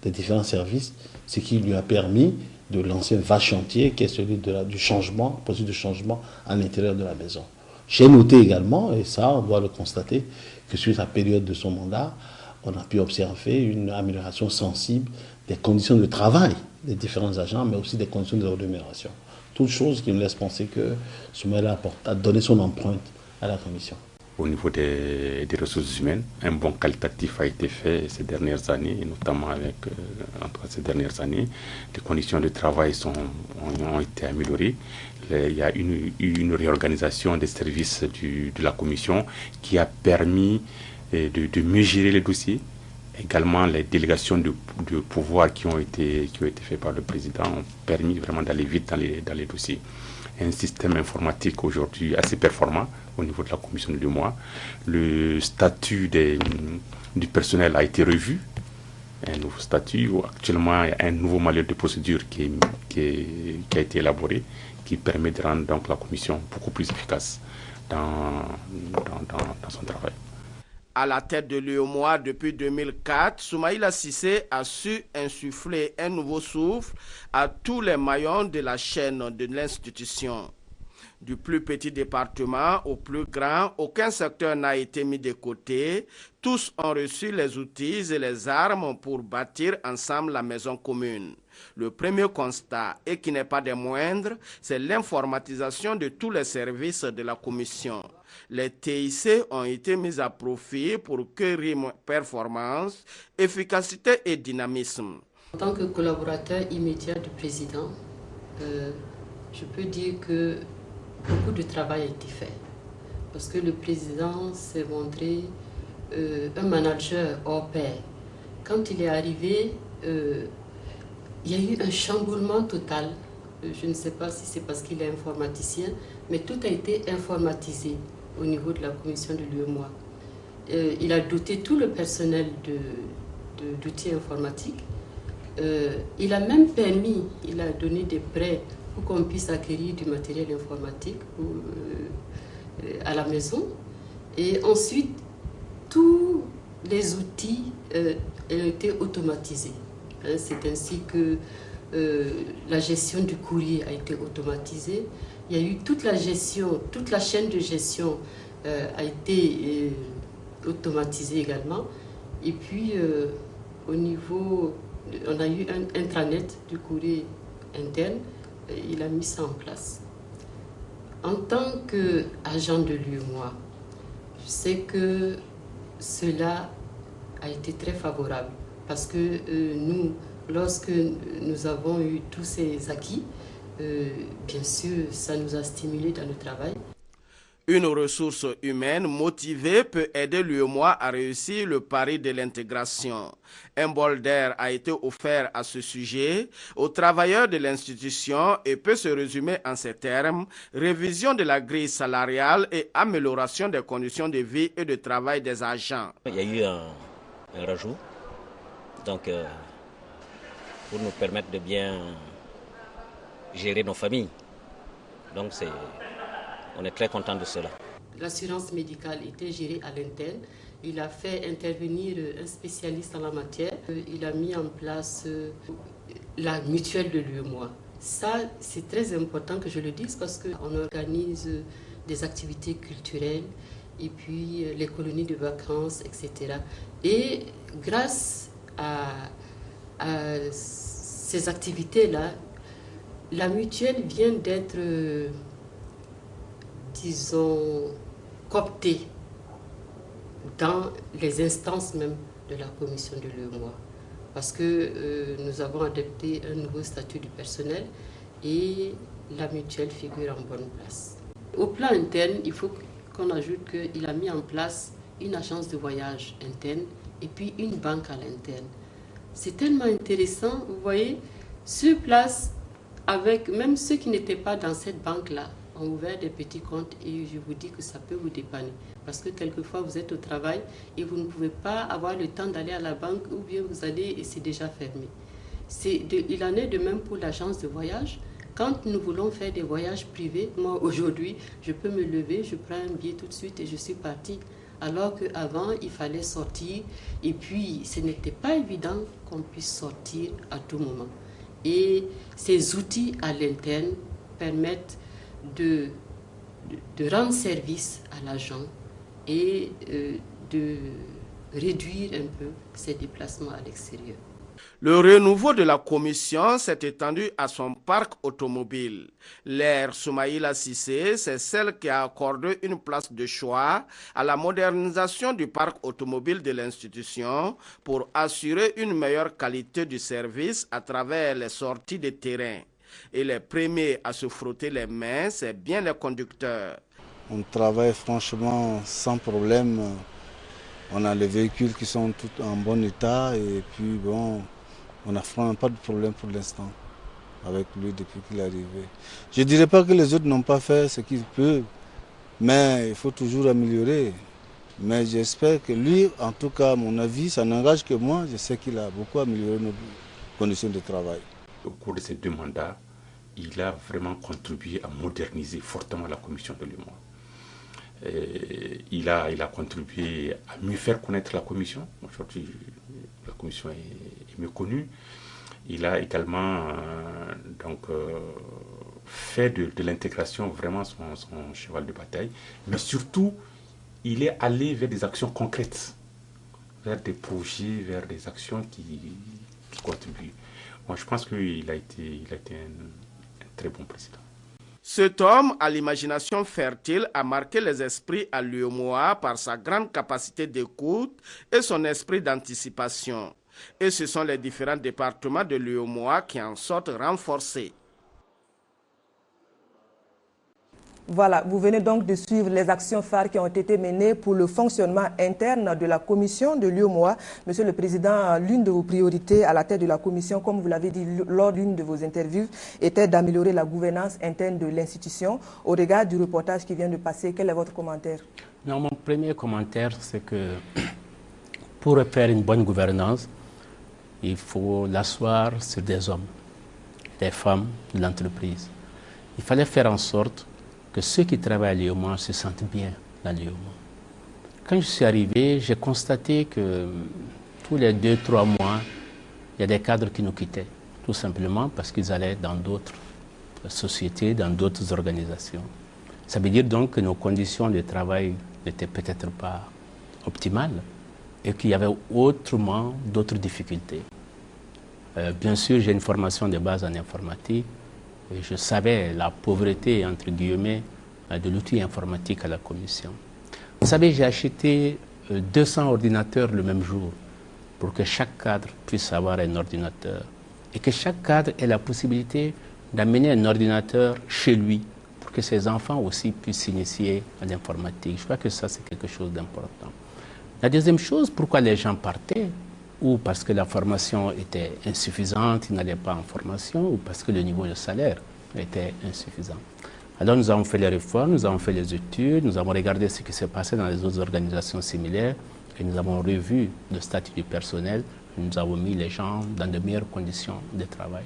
des différents services, ce qui lui a permis de lancer un vaste chantier qui est celui du changement, processus de changement à l'intérieur de la maison. J'ai noté également, et ça on doit le constater, que sur la période de son mandat, on a pu observer une amélioration sensible des conditions de travail des différents agents, mais aussi des conditions de rémunération. Toutes choses qui nous laissent penser que Soumaïla a donné son empreinte à la commission. Au niveau des ressources humaines, un bon qualitatif a été fait ces dernières années, et notamment entre ces dernières années. Les conditions de travail ont été améliorées. Il y a une réorganisation des services de la commission qui a permis de mieux gérer les dossiers. Également, les délégations de pouvoir qui ont été faites par le président ont permis vraiment d'aller vite dans les dossiers. Un système informatique aujourd'hui assez performant au niveau de la commission de l'UEMOA. Le statut du personnel a été revu. Un nouveau statut où actuellement il y a un nouveau manuel de procédure qui a été élaboré, qui permet de rendre donc la commission beaucoup plus efficace dans son travail. À la tête de l'UEMOA depuis 2004, Soumaïla Cissé a su insuffler un nouveau souffle à tous les maillons de la chaîne de l'institution. Du plus petit département au plus grand, aucun secteur n'a été mis de côté. Tous ont reçu les outils et les armes pour bâtir ensemble la maison commune. Le premier constat, et qui n'est pas des moindres, c'est l'informatisation de tous les services de la Commission. Les TIC ont été mis à profit pour que riment performance, efficacité et dynamisme. En tant que collaborateur immédiat du président, je peux dire que beaucoup de travail a été fait. Parce que le président s'est montré un manager hors pair. Quand il est arrivé, il y a eu un chamboulement total. Je ne sais pas si c'est parce qu'il est informaticien, mais tout a été informatisé au niveau de la commission de l'UEMOA. Il a doté tout le personnel d'outils informatiques. Il a même permis, il a donné des prêts pour qu'on puisse acquérir du matériel informatique à la maison. Et ensuite, tous les outils ont été automatisés. C'est ainsi que la gestion du courrier a été automatisée. Il y a eu toute la gestion, toute la chaîne de gestion a été automatisée également. Et puis, au niveau, on a eu un intranet du courrier interne, il a mis ça en place. En tant qu'agent de l'UEMOA, je sais que cela a été très favorable parce que nous, lorsque nous avons eu tous ces acquis, bien sûr, ça nous a stimulés dans le travail. Une ressource humaine motivée peut aider l'UEMOA à réussir le pari de l'intégration. Un bol d'air a été offert à ce sujet aux travailleurs de l'institution et peut se résumer en ces termes: révision de la grille salariale et amélioration des conditions de vie et de travail des agents. Il y a eu un rajout, donc pour nous permettre de bien gérer nos familles. Donc on est très content de cela. L'assurance médicale était gérée à l'interne. Il a fait intervenir un spécialiste en la matière. Il a mis en place la mutuelle de l'UEMOA. Ça, c'est très important que je le dise parce qu'on organise des activités culturelles et puis les colonies de vacances, etc. Et grâce à ces activités-là, la mutuelle vient d'être disons, cooptés dans les instances même de la commission de l'UEMOA. Parce que nous avons adopté un nouveau statut du personnel et la mutuelle figure en bonne place. Au plan interne, il faut qu'on ajoute qu'il a mis en place une agence de voyage interne et puis une banque à l'interne. C'est tellement intéressant, vous voyez, sur place, avec même ceux qui n'étaient pas dans cette banque-là, ont ouvert des petits comptes et je vous dis que ça peut vous dépanner. Parce que quelquefois, vous êtes au travail et vous ne pouvez pas avoir le temps d'aller à la banque ou bien vous allez et c'est déjà fermé. Il en est de même pour l'agence de voyage. Quand nous voulons faire des voyages privés, moi aujourd'hui, je peux me lever, je prends un billet tout de suite et je suis partie. Alors qu'avant, il fallait sortir et puis ce n'était pas évident qu'on puisse sortir à tout moment. Et ces outils à l'interne permettent de rendre service à l'agent et de réduire un peu ses déplacements à l'extérieur. Le renouveau de la commission s'est étendu à son parc automobile. L'ère Soumaïla Cissé, c'est celle qui a accordé une place de choix à la modernisation du parc automobile de l'institution pour assurer une meilleure qualité du service à travers les sorties de terrain. Et les premiers à se frotter les mains, c'est bien les conducteurs. On travaille franchement sans problème. On a les véhicules qui sont tous en bon état et puis bon, on n'a vraiment pas de problème pour l'instant avec lui depuis qu'il est arrivé. Je ne dirais pas que les autres n'ont pas fait ce qu'ils peuvent, mais il faut toujours améliorer. Mais j'espère que lui, en tout cas, à mon avis, ça n'engage que moi. Je sais qu'il a beaucoup amélioré nos conditions de travail. Au cours de ces 2 mandats, il a vraiment contribué à moderniser fortement la commission de l'UEMOA. Il a contribué à mieux faire connaître la commission. Aujourd'hui, la commission est mieux connue. Il a également fait de l'intégration vraiment son cheval de bataille. Mais surtout, il est allé vers des actions concrètes, vers des projets, vers des actions qui contribuent. Bon, je pense qu'il a été un très bon président. Cet homme, à l'imagination fertile, a marqué les esprits à l'UEMOA par sa grande capacité d'écoute et son esprit d'anticipation. Et ce sont les différents départements de l'UEMOA qui en sortent renforcés. Voilà, vous venez donc de suivre les actions phares qui ont été menées pour le fonctionnement interne de la commission de l'UEMOA. Monsieur le Président, l'une de vos priorités à la tête de la commission, comme vous l'avez dit lors d'une de vos interviews, était d'améliorer la gouvernance interne de l'institution. Au regard du reportage qui vient de passer, quel est votre commentaire? Non, mon premier commentaire, c'est que pour faire une bonne gouvernance, il faut l'asseoir sur des hommes, des femmes de l'entreprise. Il fallait faire en sorte que ceux qui travaillent à l'UEMOA se sentent bien dans l'UEMOA. Quand je suis arrivé, j'ai constaté que tous les 2-3 mois, il y a des cadres qui nous quittaient, tout simplement parce qu'ils allaient dans d'autres sociétés, dans d'autres organisations. Ça veut dire donc que nos conditions de travail n'étaient peut-être pas optimales et qu'il y avait autrement d'autres difficultés. Bien sûr, j'ai une formation de base en informatique. Et je savais la pauvreté, entre guillemets, de l'outil informatique à la commission. Vous savez, j'ai acheté 200 ordinateurs le même jour pour que chaque cadre puisse avoir un ordinateur et que chaque cadre ait la possibilité d'amener un ordinateur chez lui pour que ses enfants aussi puissent s'initier à l'informatique. Je crois que ça, c'est quelque chose d'important. La deuxième chose, pourquoi les gens partaient? Ou parce que la formation était insuffisante, ils n'allaient pas en formation, ou parce que le niveau de salaire était insuffisant. Alors nous avons fait les réformes, nous avons fait les études, nous avons regardé ce qui s'est passé dans les autres organisations similaires, et nous avons revu le statut du personnel, nous avons mis les gens dans de meilleures conditions de travail.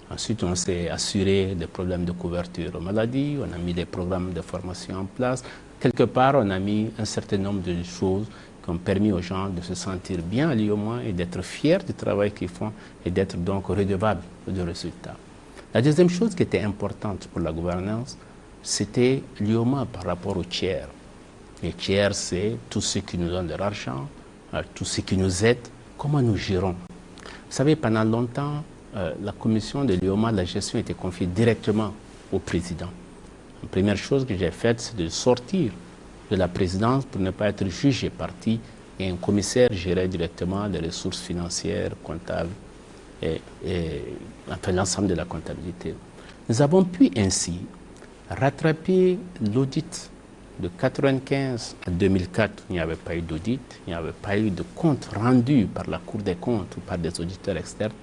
Ensuite, on s'est assuré des problèmes de couverture aux maladies, on a mis des programmes de formation en place. Quelque part, on a mis un certain nombre de choses qui ont permis aux gens de se sentir bien à l'UEMOA et d'être fiers du travail qu'ils font et d'être donc redevables de résultats. La deuxième chose qui était importante pour la gouvernance, c'était l'UEMOA par rapport aux tiers. Les tiers, c'est tous ceux qui nous donnent de l'argent, tous ceux qui nous aident, comment nous gérons. Vous savez, pendant longtemps, la commission de l'UEMOA, la gestion était confiée directement au président. La première chose que j'ai faite, c'est de sortir de la présidence pour ne pas être jugé parti et un commissaire gérait directement les ressources financières, comptables et enfin l'ensemble de la comptabilité. Nous avons pu ainsi rattraper l'audit de 1995 à 2004. Il n'y avait pas eu d'audit, il n'y avait pas eu de compte rendu par la Cour des comptes ou par des auditeurs externes.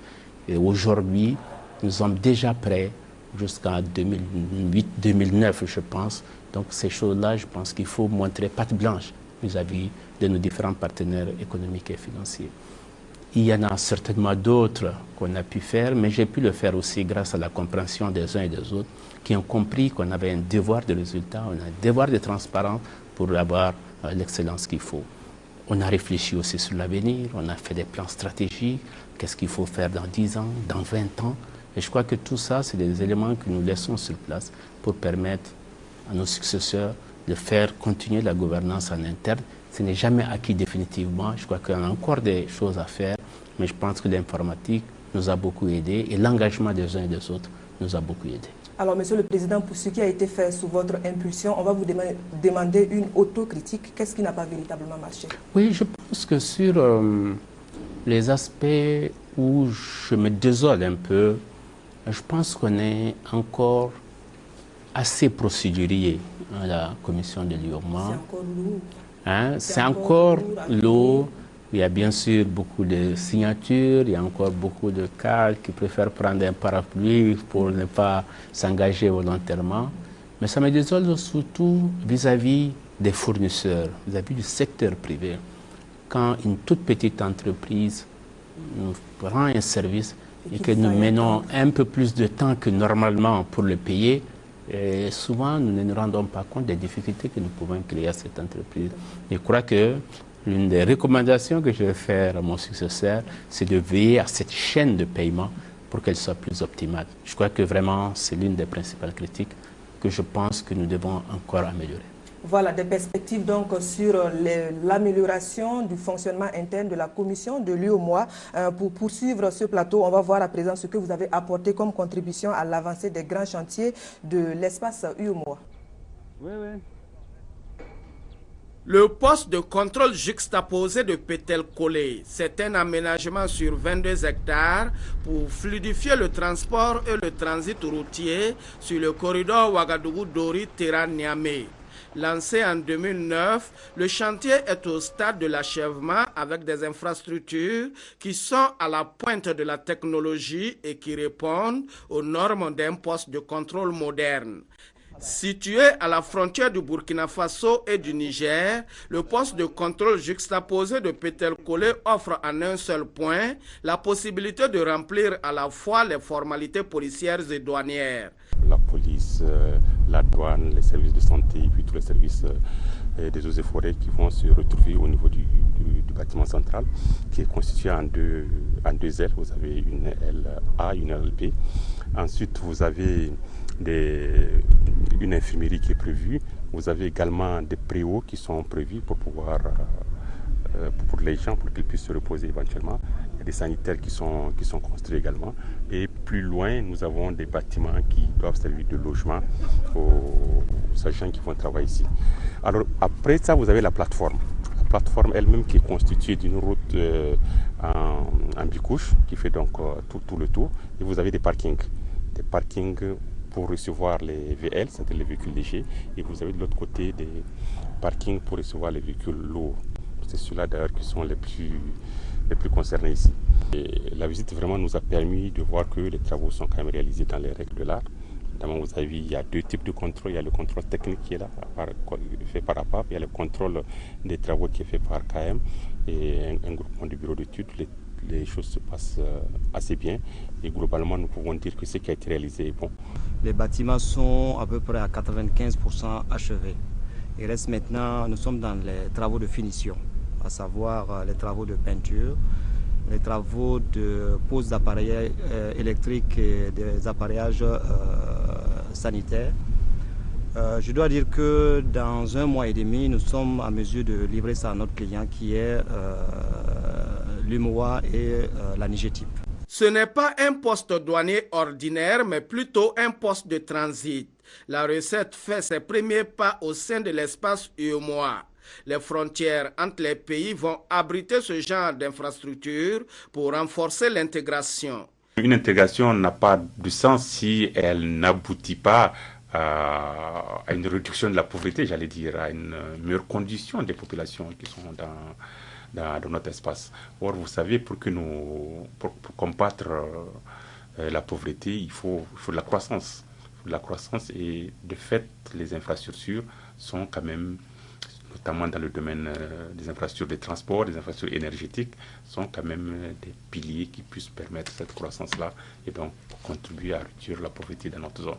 Et aujourd'hui, nous sommes déjà prêts jusqu'en 2008-2009, je pense. Donc ces choses-là, je pense qu'il faut montrer patte blanche vis-à-vis de nos différents partenaires économiques et financiers. Il y en a certainement d'autres qu'on a pu faire, mais j'ai pu le faire aussi grâce à la compréhension des uns et des autres qui ont compris qu'on avait un devoir de résultat, on a un devoir de transparence pour avoir l'excellence qu'il faut. On a réfléchi aussi sur l'avenir, on a fait des plans stratégiques, qu'est-ce qu'il faut faire dans 10 ans, dans 20 ans. Et je crois que tout ça, c'est des éléments que nous laissons sur place pour permettre à nos successeurs de faire continuer la gouvernance en interne. Ce n'est jamais acquis définitivement. Je crois qu'il y a encore des choses à faire, mais je pense que l'informatique nous a beaucoup aidés et l'engagement des uns et des autres nous a beaucoup aidés. Alors, Monsieur le Président, pour ce qui a été fait sous votre impulsion, on va vous demander une autocritique. Qu'est-ce qui n'a pas véritablement marché? Oui, je pense que sur les aspects où je me désole un peu, je pense qu'on est encore assez procédurier à la commission de l'UEMOA. C'est encore lourd. Hein? C'est encore lourd. Il y a bien sûr beaucoup de signatures, il y a encore beaucoup de cadres qui préfèrent prendre un parapluie pour ne pas s'engager volontairement. Mais ça me désole surtout vis-à-vis des fournisseurs, vis-à-vis du secteur privé. Quand une toute petite entreprise nous rend un service et que nous menons un peu plus de temps que normalement pour le payer, et souvent nous ne nous rendons pas compte des difficultés que nous pouvons créer à cette entreprise. Je crois que l'une des recommandations que je vais faire à mon successeur, c'est de veiller à cette chaîne de paiement pour qu'elle soit plus optimale. Je crois que vraiment c'est l'une des principales critiques que je pense que nous devons encore améliorer. Voilà, des perspectives donc sur l'amélioration du fonctionnement interne de la commission de l'UEMOA. Pour poursuivre ce plateau, on va voir à présent ce que vous avez apporté comme contribution à l'avancée des grands chantiers de l'espace UEMOA. Oui, oui. Le poste de contrôle juxtaposé de Pétel-Kolé, c'est un aménagement sur 22 hectares pour fluidifier le transport et le transit routier sur le corridor Ouagadougou-Dori-Terra-Niamey. Lancé en 2009, le chantier est au stade de l'achèvement avec des infrastructures qui sont à la pointe de la technologie et qui répondent aux normes d'un poste de contrôle moderne. Situé à la frontière du Burkina Faso et du Niger, le poste de contrôle juxtaposé de Pétel-Kolé offre en un seul point la possibilité de remplir à la fois les formalités policières et douanières. La police, la douane, les services de santé et puis tous les services des eaux et forêts qui vont se retrouver au niveau du bâtiment central qui est constitué en deux ailes. Vous avez une aile A, une aile B. Ensuite, vous avez une infirmerie qui est prévue. Vous avez également des préaux qui sont prévus pour pouvoir, pour les gens, pour qu'ils puissent se reposer éventuellement. Il y a des sanitaires qui sont construits également. Et plus loin, nous avons des bâtiments qui doivent servir de logement aux agents qui vont travailler ici. Alors après ça, vous avez la plateforme. La plateforme elle-même qui est constituée d'une route en bicouche qui fait donc tout le tour. Et vous avez des parkings. Des parkings pour recevoir les VL, c'est-à-dire les véhicules légers, et vous avez de l'autre côté des parkings pour recevoir les véhicules lourds. C'est ceux-là d'ailleurs qui sont les plus concernés ici. Et la visite vraiment nous a permis de voir que les travaux sont quand même réalisés dans les règles de l'art. Notamment, vous avez vu, il y a deux types de contrôle. Il y a le contrôle technique qui est là, fait par APAP. Il y a le contrôle des travaux qui est fait par KM et un groupement du bureau d'études. Les choses se passent assez bien et globalement nous pouvons dire que ce qui a été réalisé est bon. Les bâtiments sont à peu près à 95% achevés. Il reste maintenant, nous sommes dans les travaux de finition, à savoir les travaux de peinture, les travaux de pose d'appareils électriques et des appareillages sanitaires. Je dois dire que dans 1 mois et demi, nous sommes en mesure de livrer ça à notre client qui est l'UEMOA et la Niger-Type. Ce n'est pas un poste douanier ordinaire, mais plutôt un poste de transit. La recette fait ses premiers pas au sein de l'espace UEMOA. Les frontières entre les pays vont abriter ce genre d'infrastructure pour renforcer l'intégration. Une intégration n'a pas de sens si elle n'aboutit pas à une réduction de la pauvreté, j'allais dire, à une meilleure condition des populations qui sont dans notre espace. Or, vous savez, pour combattre la pauvreté, il faut de la croissance. Il faut de la croissance et de fait, les infrastructures sont quand même, notamment dans le domaine des infrastructures de transport, des infrastructures énergétiques, sont quand même des piliers qui puissent permettre cette croissance-là et donc contribuer à réduire la pauvreté dans notre zone.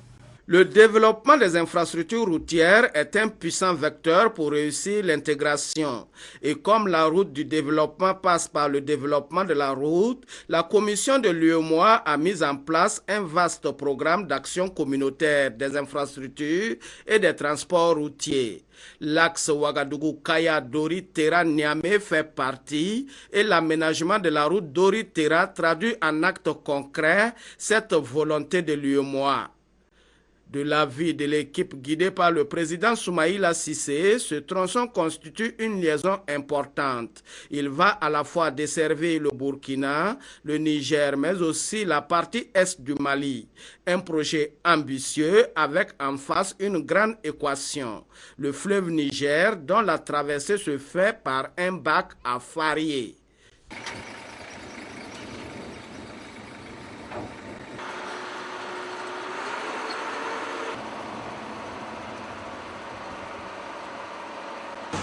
Le développement des infrastructures routières est un puissant vecteur pour réussir l'intégration. Et comme la route du développement passe par le développement de la route, la commission de l'UEMOA a mis en place un vaste programme d'action communautaire des infrastructures et des transports routiers. L'axe Ouagadougou-Kaya-Dori-Terra-Niamey fait partie et l'aménagement de la route Dori-Terra traduit en actes concrets cette volonté de l'UEMOA. De l'avis de l'équipe guidée par le président Soumaïla Cissé, ce tronçon constitue une liaison importante. Il va à la fois desservir le Burkina, le Niger, mais aussi la partie est du Mali. Un projet ambitieux avec en face une grande équation. Le fleuve Niger, dont la traversée se fait par un bac à Farié.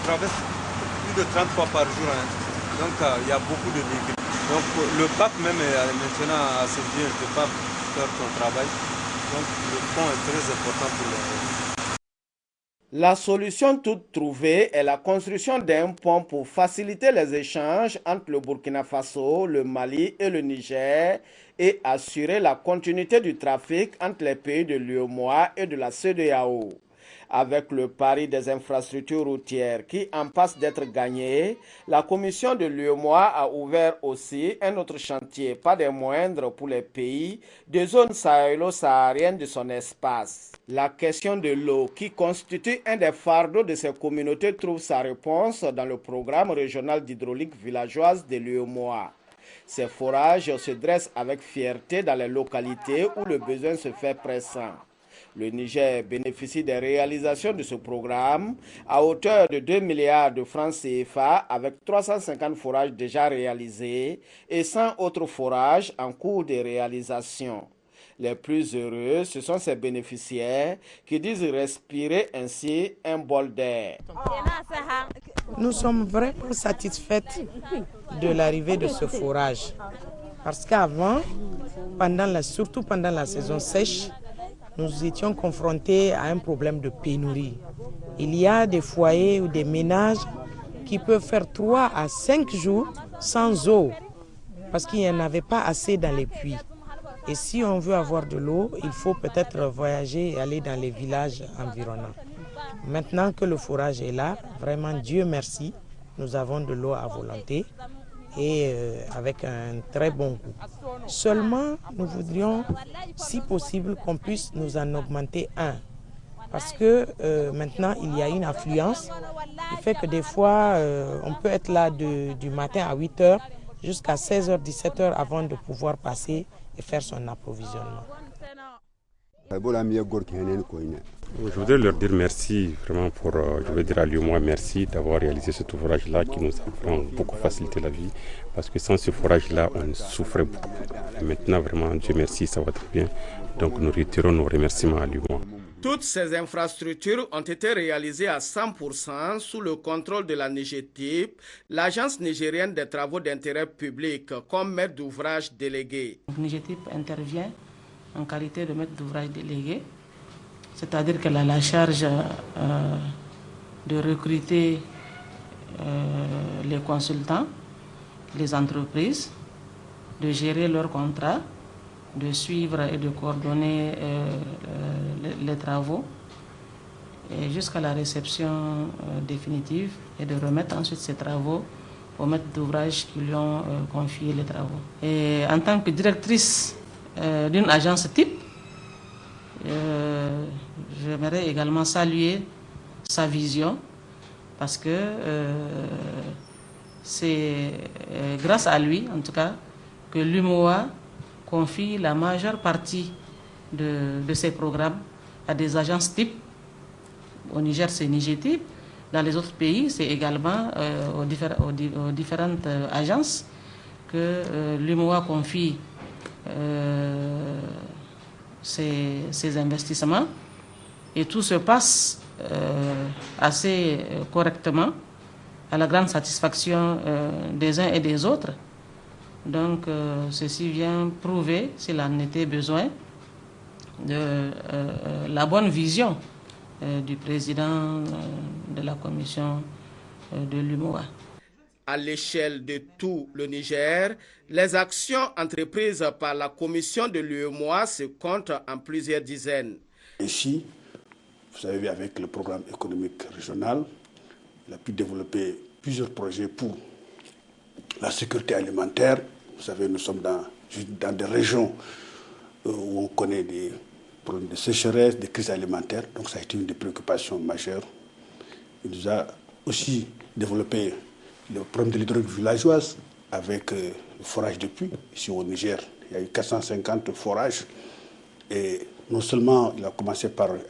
Traverse plus de 30 fois par jour, donc il y a beaucoup de véhicules. Donc le bac même est maintenant assez bien, ne peut pas faire son travail. Donc le pont est très important pour les... La solution toute trouvée est la construction d'un pont pour faciliter les échanges entre le Burkina Faso, le Mali et le Niger et assurer la continuité du trafic entre les pays de l'UEMOA et de la CEDEAO. Avec le pari des infrastructures routières qui en passe d'être gagné, la commission de l'UEMOA a ouvert aussi un autre chantier, pas des moindres pour les pays de zone sahélo-saharienne de son espace. La question de l'eau, qui constitue un des fardeaux de ces communautés, trouve sa réponse dans le programme régional d'hydraulique villageoise de l'UEMOA. Ces forages se dressent avec fierté dans les localités où le besoin se fait pressant. Le Niger bénéficie des réalisations de ce programme à hauteur de 2 milliards de francs CFA avec 350 forages déjà réalisés et 100 autres forages en cours de réalisation. Les plus heureux, ce sont ces bénéficiaires qui disent respirer ainsi un bol d'air. Nous sommes vraiment satisfaites de l'arrivée de ce forage. Parce qu'avant, surtout pendant la saison sèche, nous étions confrontés à un problème de pénurie. Il y a des foyers ou des ménages qui peuvent faire 3 à 5 jours sans eau parce qu'il n'y en avait pas assez dans les puits. Et si on veut avoir de l'eau, il faut peut-être voyager et aller dans les villages environnants. Maintenant que le forage est là, vraiment Dieu merci, nous avons de l'eau à volonté et avec un très bon goût. Seulement, nous voudrions, si possible, qu'on puisse nous en augmenter un. Parce que maintenant, il y a une affluence qui fait que des fois, on peut être là du matin à 8 h jusqu'à 16 h, 17 h avant de pouvoir passer et faire son approvisionnement. Je voudrais leur dire merci vraiment je veux dire à l'UEMOA merci d'avoir réalisé cet ouvrage-là qui nous a vraiment beaucoup facilité la vie parce que sans ce forage-là, on souffrait beaucoup. Et maintenant, vraiment, Dieu merci, ça va très bien. Donc nous retirons nos remerciements à l'UEMOA. Toutes ces infrastructures ont été réalisées à 100% sous le contrôle de la NIGETIP, l'agence nigérienne des travaux d'intérêt public, comme maître d'ouvrage délégué. NIGETIP intervient en qualité de maître d'ouvrage délégué, c'est-à-dire qu'elle a la charge de recruter les consultants, les entreprises, de gérer leurs contrats, de suivre et de coordonner les travaux jusqu'à la réception définitive et de remettre ensuite ces travaux aux maîtres d'ouvrage qui lui ont confié les travaux. Et en tant que directrice d'une agence type, j'aimerais également saluer sa vision parce que c'est grâce à lui, en tout cas, que l'UEMOA confie la majeure partie de ces programmes à des agences types. Au Niger, c'est NIGETIP. Dans les autres pays, c'est également aux différentes agences que l'UEMOA confie ces investissements. Et tout se passe assez correctement, à la grande satisfaction des uns et des autres. Donc, ceci vient prouver, s'il en était besoin, de la bonne vision du président de la commission de l'UEMOA. À l'échelle de tout le Niger, les actions entreprises par la commission de l'UEMOA se comptent en plusieurs dizaines. Ici, vous avez vu avec le programme économique régional, il a pu développer plusieurs projets pour la sécurité alimentaire. Vous savez, nous sommes dans des régions où on connaît des problèmes de sécheresse, des crises alimentaires. Donc ça a été une des préoccupations majeures. Il nous a aussi développé le problème de l'hydraulique villageoise avec le forage de puits. Ici au Niger, il y a eu 450 forages. Et non seulement il a commencé avec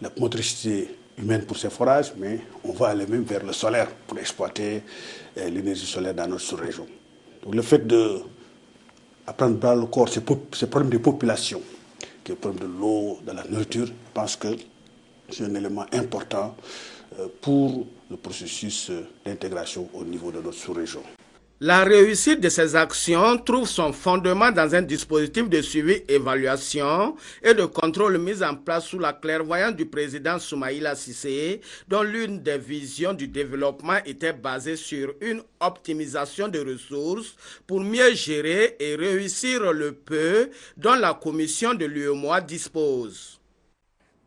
la motricité humaine pour ces forages, mais on va aller même vers le solaire pour exploiter l'énergie solaire dans notre sous-région. Donc le fait d'apprendre par le corps ces problèmes de population, qui est le problème de l'eau, de la nourriture, je pense que c'est un élément important pour le processus d'intégration au niveau de notre sous-région. La réussite de ces actions trouve son fondement dans un dispositif de suivi, évaluation et de contrôle mis en place sous la clairvoyance du président Soumaïla Cissé, dont l'une des visions du développement était basée sur une optimisation des ressources pour mieux gérer et réussir le peu dont la commission de l'UEMOA dispose.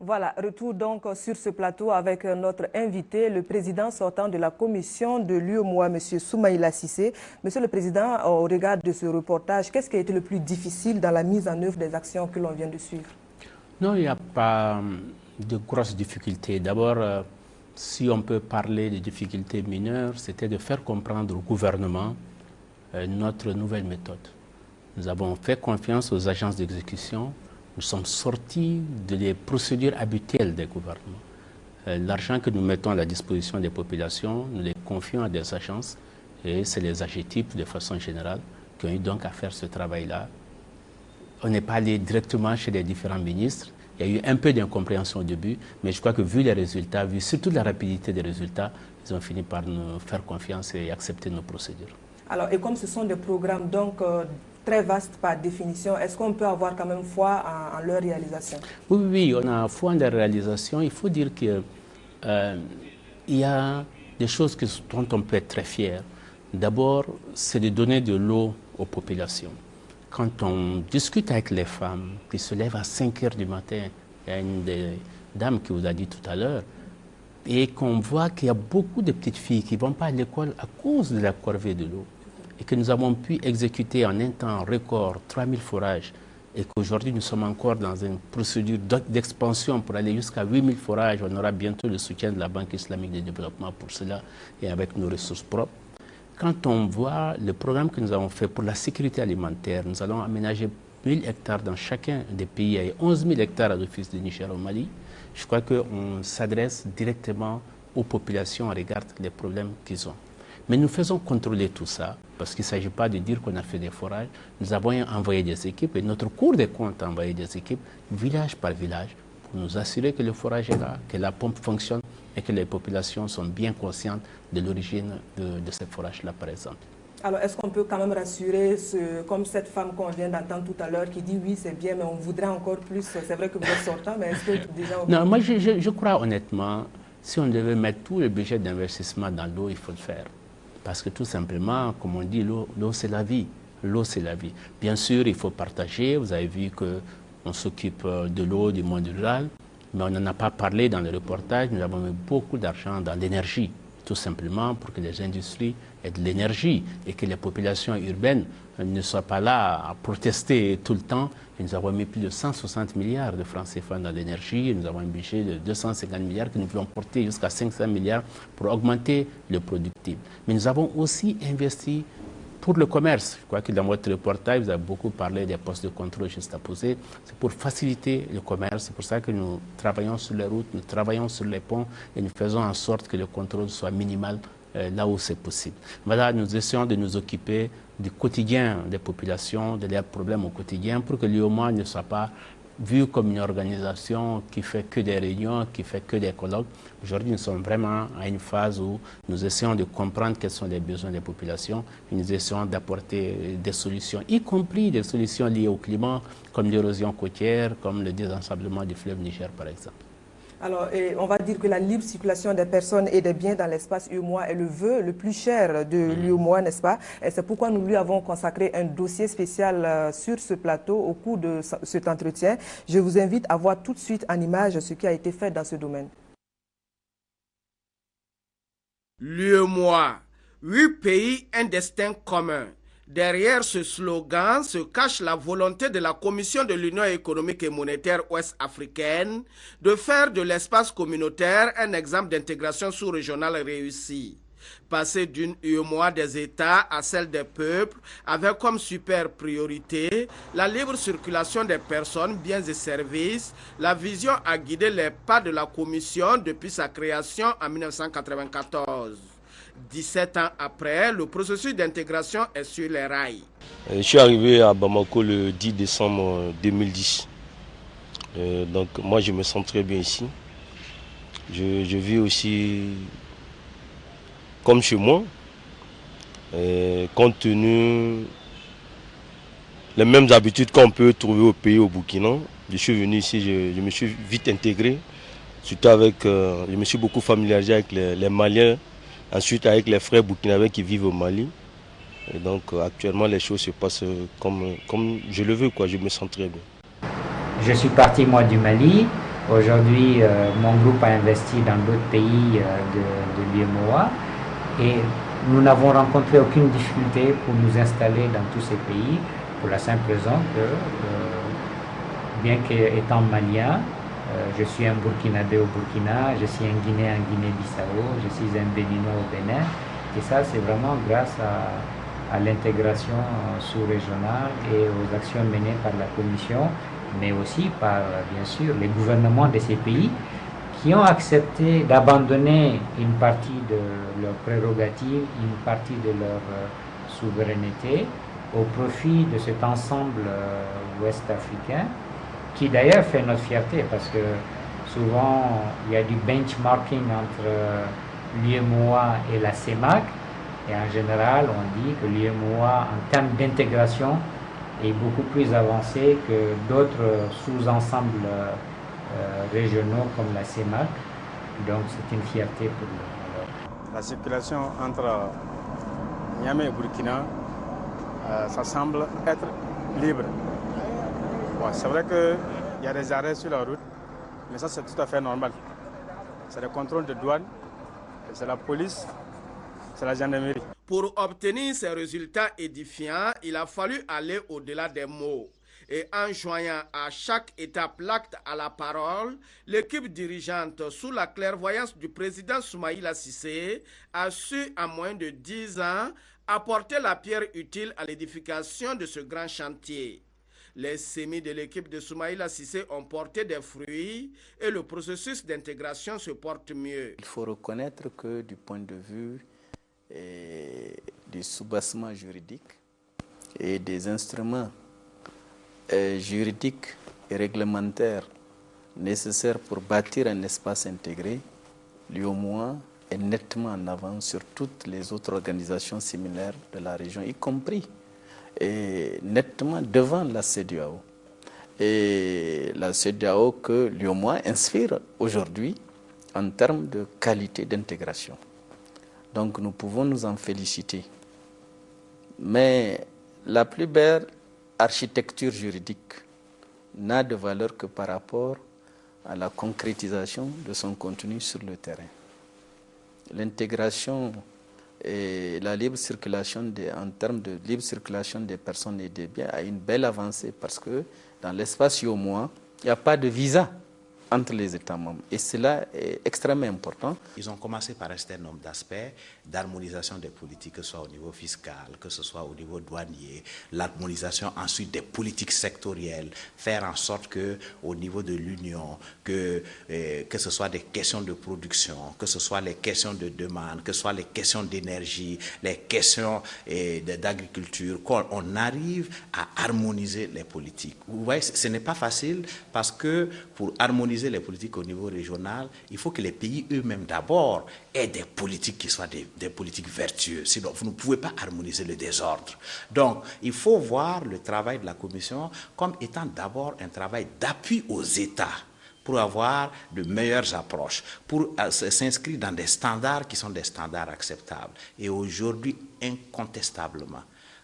Voilà, retour donc sur ce plateau avec notre invité, le président sortant de la commission de l'UEMOA, M. Soumaïla Cissé. Monsieur le Président, au regard de ce reportage, qu'est-ce qui a été le plus difficile dans la mise en œuvre des actions que l'on vient de suivre? Non, il n'y a pas de grosses difficultés. D'abord, si on peut parler de difficultés mineures, c'était de faire comprendre au gouvernement notre nouvelle méthode. Nous avons fait confiance aux agences d'exécution. Nous sommes sortis des procédures habituelles des gouvernements. L'argent que nous mettons à la disposition des populations, nous les confions à des agences et c'est les AGETIP de façon générale qui ont eu donc à faire ce travail-là. On n'est pas allé directement chez les différents ministres. Il y a eu un peu d'incompréhension au début, mais je crois que vu les résultats, vu surtout la rapidité des résultats, ils ont fini par nous faire confiance et accepter nos procédures. Alors, et comme ce sont des programmes donc très vastes par définition, est-ce qu'on peut avoir quand même foi en leur réalisation? Oui, on a foi en leur réalisation. Il faut dire qu'il y a des choses dont on peut être très fier. D'abord, c'est de donner de l'eau aux populations. Quand on discute avec les femmes qui se lèvent à 5 heures du matin, il y a une des dames qui vous a dit tout à l'heure, et qu'on voit qu'il y a beaucoup de petites filles qui ne vont pas à l'école à cause de la corvée de l'eau, et que nous avons pu exécuter en un temps record 3000 forages, et qu'aujourd'hui nous sommes encore dans une procédure d'expansion pour aller jusqu'à 8000 forages. On aura bientôt le soutien de la Banque islamique de développement pour cela, et avec nos ressources propres. Quand on voit le programme que nous avons fait pour la sécurité alimentaire, nous allons aménager 1000 hectares dans chacun des pays et 11 000 hectares à l'Office du Niger au Mali. Je crois qu'on s'adresse directement aux populations, on regarde les problèmes qu'ils ont. Mais nous faisons contrôler tout ça, parce qu'il ne s'agit pas de dire qu'on a fait des forages. Nous avons envoyé des équipes, et notre Cour des comptes a envoyé des équipes, village par village, pour nous assurer que le forage est là, que la pompe fonctionne, et que les populations sont bien conscientes de l'origine de ces forages-là, par exemple. Alors, est-ce qu'on peut quand même rassurer, comme cette femme qu'on vient d'entendre tout à l'heure, qui dit oui, c'est bien, mais on voudrait encore plus. C'est vrai que vous êtes sortant, mais est-ce que déjà... Non, moi, je crois honnêtement, si on devait mettre tout le budget d'investissement dans l'eau, il faut le faire. Parce que tout simplement, comme on dit, l'eau c'est la vie. L'eau, c'est la vie. Bien sûr, il faut partager. Vous avez vu qu'on s'occupe de l'eau, du monde rural. Mais on n'en a pas parlé dans le reportage. Nous avons mis beaucoup d'argent dans l'énergie, tout simplement pour que les industries aient de l'énergie et que les populations urbaines ne soient pas là à protester tout le temps. Et nous avons mis plus de 160 milliards de francs CFA dans l'énergie. Nous avons un budget de 250 milliards que nous voulons porter jusqu'à 500 milliards pour augmenter le productible. Mais nous avons aussi investi pour le commerce. Je crois que dans votre reportage, vous avez beaucoup parlé des postes de contrôle juste à poser. C'est pour faciliter le commerce. C'est pour ça que nous travaillons sur les routes, nous travaillons sur les ponts et nous faisons en sorte que le contrôle soit minimal là où c'est possible. Voilà, nous essayons de nous occuper du quotidien des populations, de leurs problèmes au quotidien, pour que l'UEMOA ne soit pas vu comme une organisation qui fait que des réunions, qui fait que des colloques. Aujourd'hui, nous sommes vraiment à une phase où nous essayons de comprendre quels sont les besoins des populations et nous essayons d'apporter des solutions, y compris des solutions liées au climat, comme l'érosion côtière, comme le désensablement du fleuve Niger, par exemple. Alors, on va dire que la libre circulation des personnes et des biens dans l'espace UEMOA est le vœu le plus cher de l'UEMOA, n'est-ce pas? Et c'est pourquoi nous lui avons consacré un dossier spécial sur ce plateau au cours de cet entretien. Je vous invite à voir tout de suite en image ce qui a été fait dans ce domaine. L'UEMOA, 8 pays, un destin commun. Derrière ce slogan se cache la volonté de la Commission de l'Union économique et monétaire ouest-africaine de faire de l'espace communautaire un exemple d'intégration sous-régionale réussie. Passer d'une UEMOA des États à celle des peuples avec comme super priorité la libre circulation des personnes, biens et services, la vision a guidé les pas de la Commission depuis sa création en 1994. 17 ans après, le processus d'intégration est sur les rails. Je suis arrivé à Bamako le 10 décembre 2010. Donc moi je me sens très bien ici. Je vis aussi comme chez moi, compte tenu les mêmes habitudes qu'on peut trouver au pays, au Burkina. Je suis venu ici, je me suis vite intégré, surtout avec, je me suis beaucoup familiarisé avec les Maliens, ensuite avec les frères burkinabés qui vivent au Mali. Et donc actuellement les choses se passent comme je le veux, quoi. Je me sens très bien. Je suis parti moi du Mali Aujourd'hui, mon groupe a investi dans d'autres pays de l'UEMOA et nous n'avons rencontré aucune difficulté pour nous installer dans tous ces pays pour la simple raison que, bien qu'étant malien, je suis un Burkinabé au Burkina, je suis un Guinéen en Guinée-Bissau, je suis un Béninois au Bénin. Et ça, c'est vraiment grâce à l'intégration sous-régionale et aux actions menées par la Commission, mais aussi par, bien sûr, les gouvernements de ces pays qui ont accepté d'abandonner une partie de leurs prérogatives, une partie de leur souveraineté au profit de cet ensemble ouest-africain qui d'ailleurs fait notre fierté parce que souvent il y a du benchmarking entre l'UEMOA et la CEMAC et en général on dit que l'UEMOA en termes d'intégration est beaucoup plus avancé que d'autres sous-ensembles régionaux comme la CEMAC, donc c'est une fierté pour nous. La circulation entre Niamey et Burkina, ça semble être libre. Bon, c'est vrai qu'il y a des arrêts sur la route, mais ça c'est tout à fait normal. C'est le contrôle de douane, c'est la police, c'est la gendarmerie. Pour obtenir ces résultats édifiants, il a fallu aller au-delà des mots. Et en joignant à chaque étape l'acte à la parole, l'équipe dirigeante, sous la clairvoyance du président Soumaïla Cissé, a su, en moins de 10 ans, apporter la pierre utile à l'édification de ce grand chantier. Les semis de l'équipe de Soumaïla Cissé ont porté des fruits et le processus d'intégration se porte mieux. Il faut reconnaître que du point de vue du soubassement juridique et des instruments juridiques et réglementaires nécessaires pour bâtir un espace intégré, l'UEMOA est nettement en avance sur toutes les autres organisations similaires de la région, y compris et nettement devant la CEDEAO. Et la CEDEAO que l'UEMOA inspire aujourd'hui en termes de qualité d'intégration. Donc nous pouvons nous en féliciter. Mais la plus belle architecture juridique n'a de valeur que par rapport à la concrétisation de son contenu sur le terrain. L'intégration et la libre circulation, en termes de libre circulation des personnes et des biens, a une belle avancée parce que dans l'espace UEMOA, il n'y a pas de visa entre les États membres. Et cela est extrêmement important. Ils ont commencé par un certain nombre d'aspects d'harmonisation des politiques, que ce soit au niveau fiscal, que ce soit au niveau douanier, l'harmonisation ensuite des politiques sectorielles, faire en sorte que au niveau de l'Union, que ce soit des questions de production, que ce soit les questions de demande, que ce soit les questions d'énergie, les questions d'agriculture, qu'on arrive à harmoniser les politiques. Vous voyez, ce n'est pas facile parce que pour harmoniser les politiques au niveau régional, il faut que les pays eux-mêmes d'abord aient des politiques qui soient des politiques vertueuses. Sinon, vous ne pouvez pas harmoniser le désordre. Donc, il faut voir le travail de la Commission comme étant d'abord un travail d'appui aux États pour avoir de meilleures approches, pour s'inscrire dans des standards qui sont des standards acceptables. Et aujourd'hui, incontestablement,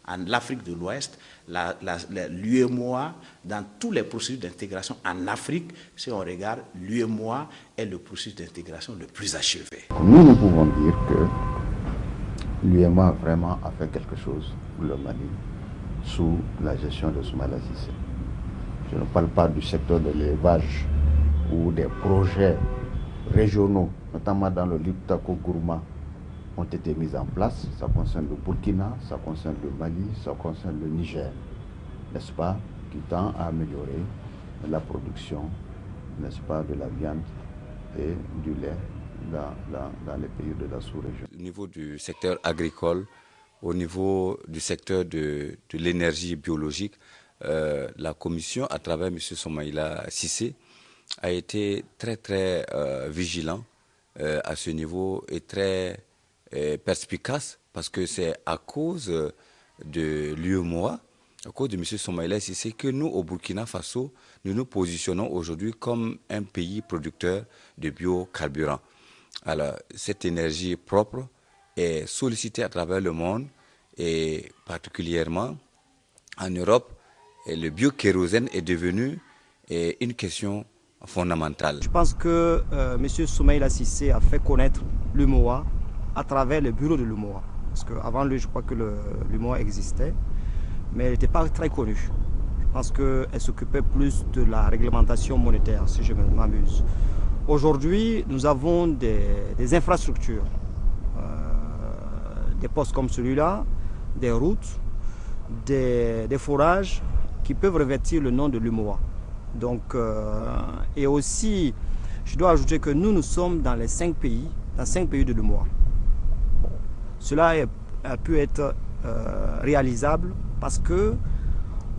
en Afrique de l'Ouest, l'UEMOA, dans tous les processus d'intégration en Afrique, si on regarde, l'UEMOA est le processus d'intégration le plus achevé. Nous pouvons dire que l'UEMOA vraiment a fait quelque chose pour le Mali sous la gestion de Soumaïla Cissé. Je ne parle pas du secteur de l'élevage où des projets régionaux, notamment dans le Liptako-Gourma, ont été mises en place. Ça concerne le Burkina, ça concerne le Mali, ça concerne le Niger, n'est-ce pas, qui tend à améliorer la production, n'est-ce pas, de la viande et du lait dans les pays de la sous-région. Au niveau du secteur agricole, au niveau du secteur de l'énergie biologique, la Commission, à travers M. Soumaïla Cissé, a été très vigilant à ce niveau et très perspicace, parce que c'est à cause de l'UEMOA, à cause de M. Soumaïla Cissé, que nous, au Burkina Faso, nous nous positionnons aujourd'hui comme un pays producteur de biocarburants. Alors, cette énergie propre est sollicitée à travers le monde, et particulièrement en Europe, et le biokérosène est devenu une question fondamentale. Je pense que M. Soumaïla Cissé a fait connaître l'UMOA à travers le bureau de l'UMOA. Parce qu'avant lui, je crois que l'UMOA existait, mais elle n'était pas très connue. Je pense qu'elle s'occupait plus de la réglementation monétaire, si je m'amuse. Aujourd'hui, nous avons des infrastructures, des postes comme celui-là, des routes, des forages qui peuvent revêtir le nom de l'UMOA. Donc, et aussi, je dois ajouter que nous sommes dans les 5 pays de l'UMOA. Bon, cela a pu être réalisable parce que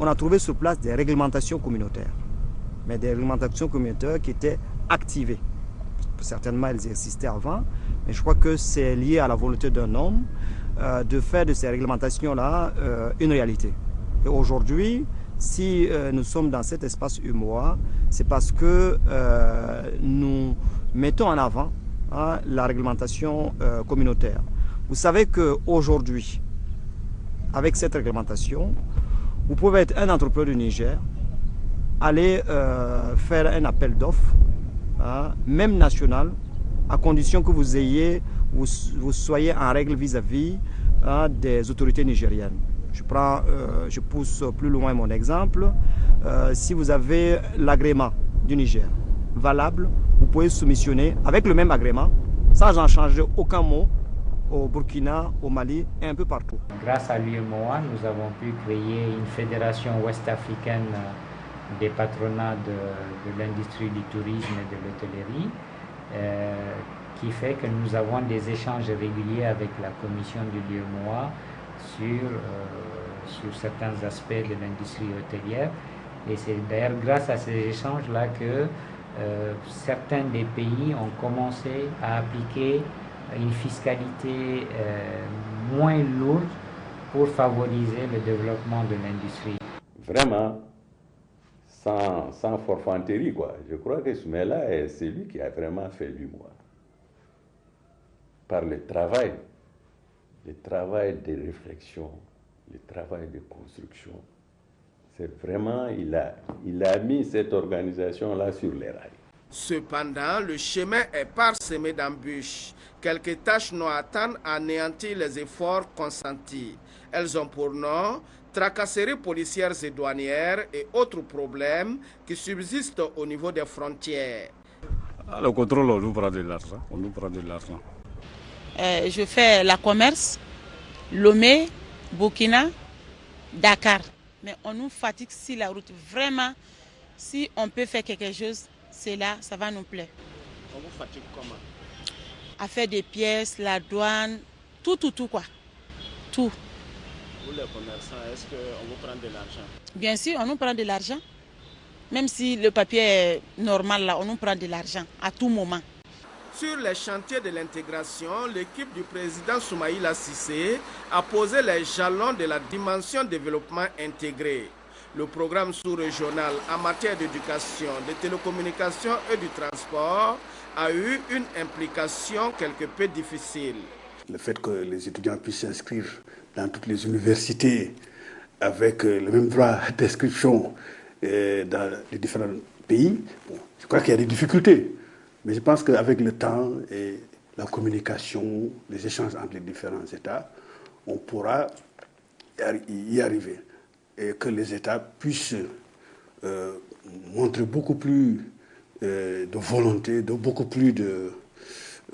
on a trouvé sur place des réglementations communautaires, mais des réglementations communautaires qui étaient activées. Certainement, elles existaient avant, mais je crois que c'est lié à la volonté d'un homme de faire de ces réglementations-là une réalité. Et aujourd'hui, si nous sommes dans cet espace UMOA, c'est parce que nous mettons en avant la réglementation communautaire. Vous savez qu'aujourd'hui, avec cette réglementation, vous pouvez être un entrepreneur du Niger, aller faire un appel d'offres, même national, à condition que vous soyez en règle vis-à-vis des autorités nigériennes. Je pousse plus loin mon exemple. Si vous avez l'agrément du Niger valable, vous pouvez soumissionner avec le même agrément, sans en changer aucun mot, au Burkina, au Mali et un peu partout. Grâce à l'UMOA, nous avons pu créer une fédération ouest-africaine des patronats de l'industrie du tourisme et de l'hôtellerie, qui fait que nous avons des échanges réguliers avec la commission de l'UMOA sur certains aspects de l'industrie hôtelière. Et c'est d'ailleurs grâce à ces échanges-là que certains des pays ont commencé à appliquer une fiscalité moins lourde pour favoriser le développement de l'industrie. Vraiment, sans forfanterie, quoi. Je crois que Soumaïla est celui qui a vraiment fait l'UMOA. Par le travail de réflexion, le travail de construction. C'est vraiment, il a mis cette organisation-là sur les rails. Cependant, le chemin est parsemé d'embûches. Quelques tâches nous attendent à anéantir les efforts consentis. Elles ont pour nom tracasseries policières et douanières et autres problèmes qui subsistent au niveau des frontières. Le contrôle, on nous prend de l'argent. Je fais la commerce, Lomé, Burkina, Dakar. Mais on nous fatigue sur la route. Vraiment, si on peut faire quelque chose, c'est là, ça va nous plaire. On vous fatigue comment? À faire des pièces, la douane, tout quoi. Tout. Vous les commerçants, est-ce qu'on vous prend de l'argent? Bien sûr, on nous prend de l'argent. Même si le papier est normal là, on nous prend de l'argent à tout moment. Sur les chantiers de l'intégration, l'équipe du président Soumaïla Cissé a posé les jalons de la dimension développement intégré. Le programme sous-régional en matière d'éducation, de télécommunications et du transport a eu une implication quelque peu difficile. Le fait que les étudiants puissent s'inscrire dans toutes les universités avec le même droit d'inscription dans les différents pays, bon, je crois qu'il y a des difficultés. Mais je pense qu'avec le temps et la communication, les échanges entre les différents États, on pourra y arriver. Et que les États puissent montrer beaucoup plus de volonté, beaucoup plus de,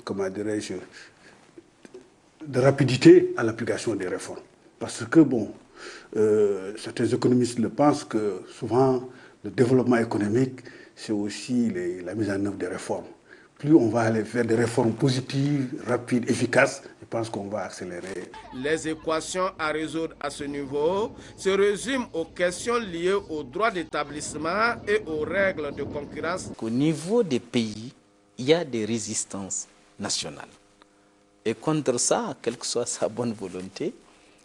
comment dirais-je, de rapidité à l'application des réformes. Parce que, bon, certains économistes le pensent que souvent, le développement économique, c'est aussi la mise en œuvre des réformes. Plus on va aller faire des réformes positives, rapides, efficaces, je pense qu'on va accélérer. Les équations à résoudre à ce niveau se résument aux questions liées au droit d'établissement et aux règles de concurrence. Au niveau des pays, il y a des résistances nationales. Et contre ça, quelle que soit sa bonne volonté,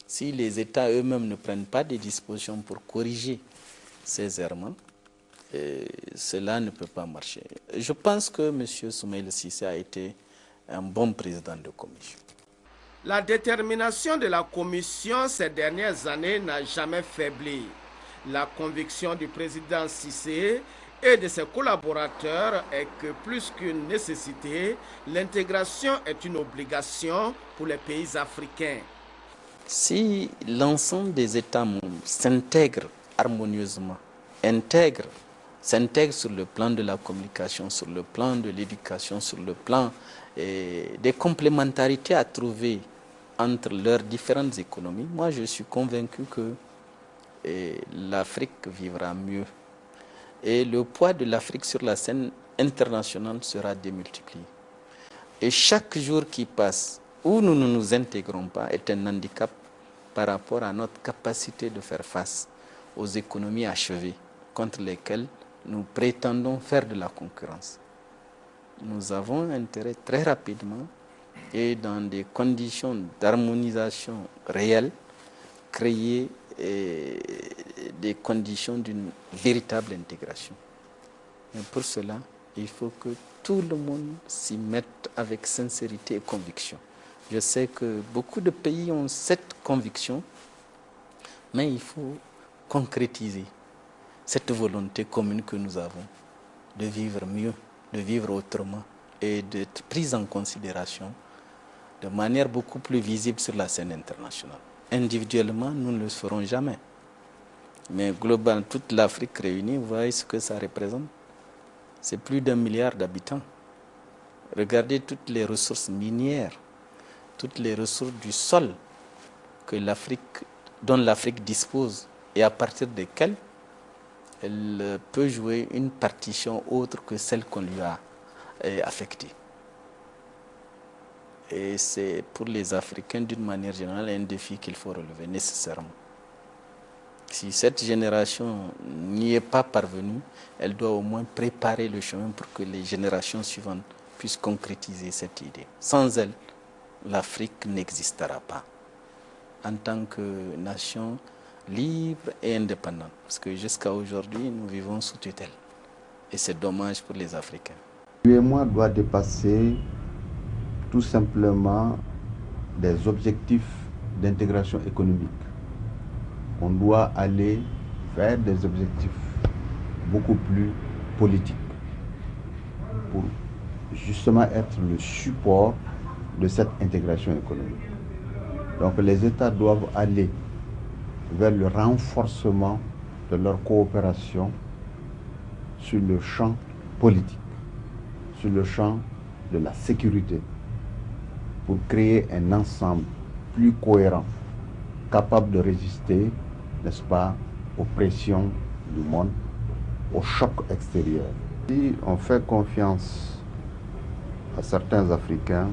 si les États eux-mêmes ne prennent pas des dispositions pour corriger ces errements, cela ne peut pas marcher. Je pense que M. Soumaïla Cissé a été un bon président de commission. La détermination de la commission ces dernières années n'a jamais faibli. La conviction du président Cissé et de ses collaborateurs est que plus qu'une nécessité, l'intégration est une obligation pour les pays africains. Si l'ensemble des États membres s'intègrent harmonieusement, s'intègrent sur le plan de la communication, sur le plan de l'éducation, sur le plan des complémentarités à trouver entre leurs différentes économies, moi je suis convaincu que l'Afrique vivra mieux. Et le poids de l'Afrique sur la scène internationale sera démultiplié. Et chaque jour qui passe où nous ne nous intégrons pas est un handicap par rapport à notre capacité de faire face aux économies achevées contre lesquelles nous prétendons faire de la concurrence. Nous avons intérêt très rapidement et dans des conditions d'harmonisation réelle, créer des conditions d'une véritable intégration. Mais pour cela, il faut que tout le monde s'y mette avec sincérité et conviction. Je sais que beaucoup de pays ont cette conviction, mais il faut concrétiser cette volonté commune que nous avons de vivre mieux, de vivre autrement et d'être pris en considération de manière beaucoup plus visible sur la scène internationale. Individuellement, nous ne le ferons jamais. Mais globalement, toute l'Afrique réunie, vous voyez ce que ça représente. C'est plus d'1 milliard d'habitants. Regardez toutes les ressources minières, toutes les ressources du sol dont l'Afrique dispose et à partir desquelles elle peut jouer une partition autre que celle qu'on lui a affectée. Et c'est pour les Africains d'une manière générale un défi qu'il faut relever nécessairement. Si cette génération n'y est pas parvenue, elle doit au moins préparer le chemin pour que les générations suivantes puissent concrétiser cette idée. Sans elle, l'Afrique n'existera pas en tant que nation libre et indépendante. Parce que jusqu'à aujourd'hui, nous vivons sous tutelle. Et c'est dommage pour les Africains. L'UEMOA doit dépasser tout simplement des objectifs d'intégration économique. On doit aller vers des objectifs beaucoup plus politiques pour justement être le support de cette intégration économique. Donc les États doivent aller vers le renforcement de leur coopération sur le champ politique, sur le champ de la sécurité, pour créer un ensemble plus cohérent, capable de résister, n'est-ce pas, aux pressions du monde, aux chocs extérieurs. Si on fait confiance à certains Africains,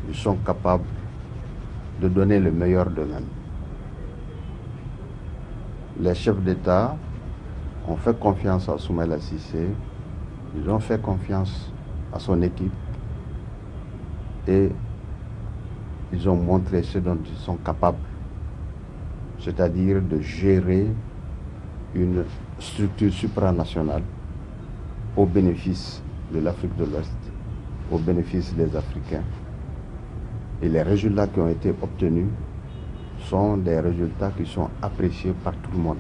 ils sont capables de donner le meilleur d'eux-mêmes. Les chefs d'État ont fait confiance à Soumaïla Cissé, ils ont fait confiance à son équipe et ils ont montré ce dont ils sont capables, c'est-à-dire de gérer une structure supranationale au bénéfice de l'Afrique de l'Ouest, au bénéfice des Africains. Et les résultats qui ont été obtenus sont des résultats qui sont appréciés par tout le monde.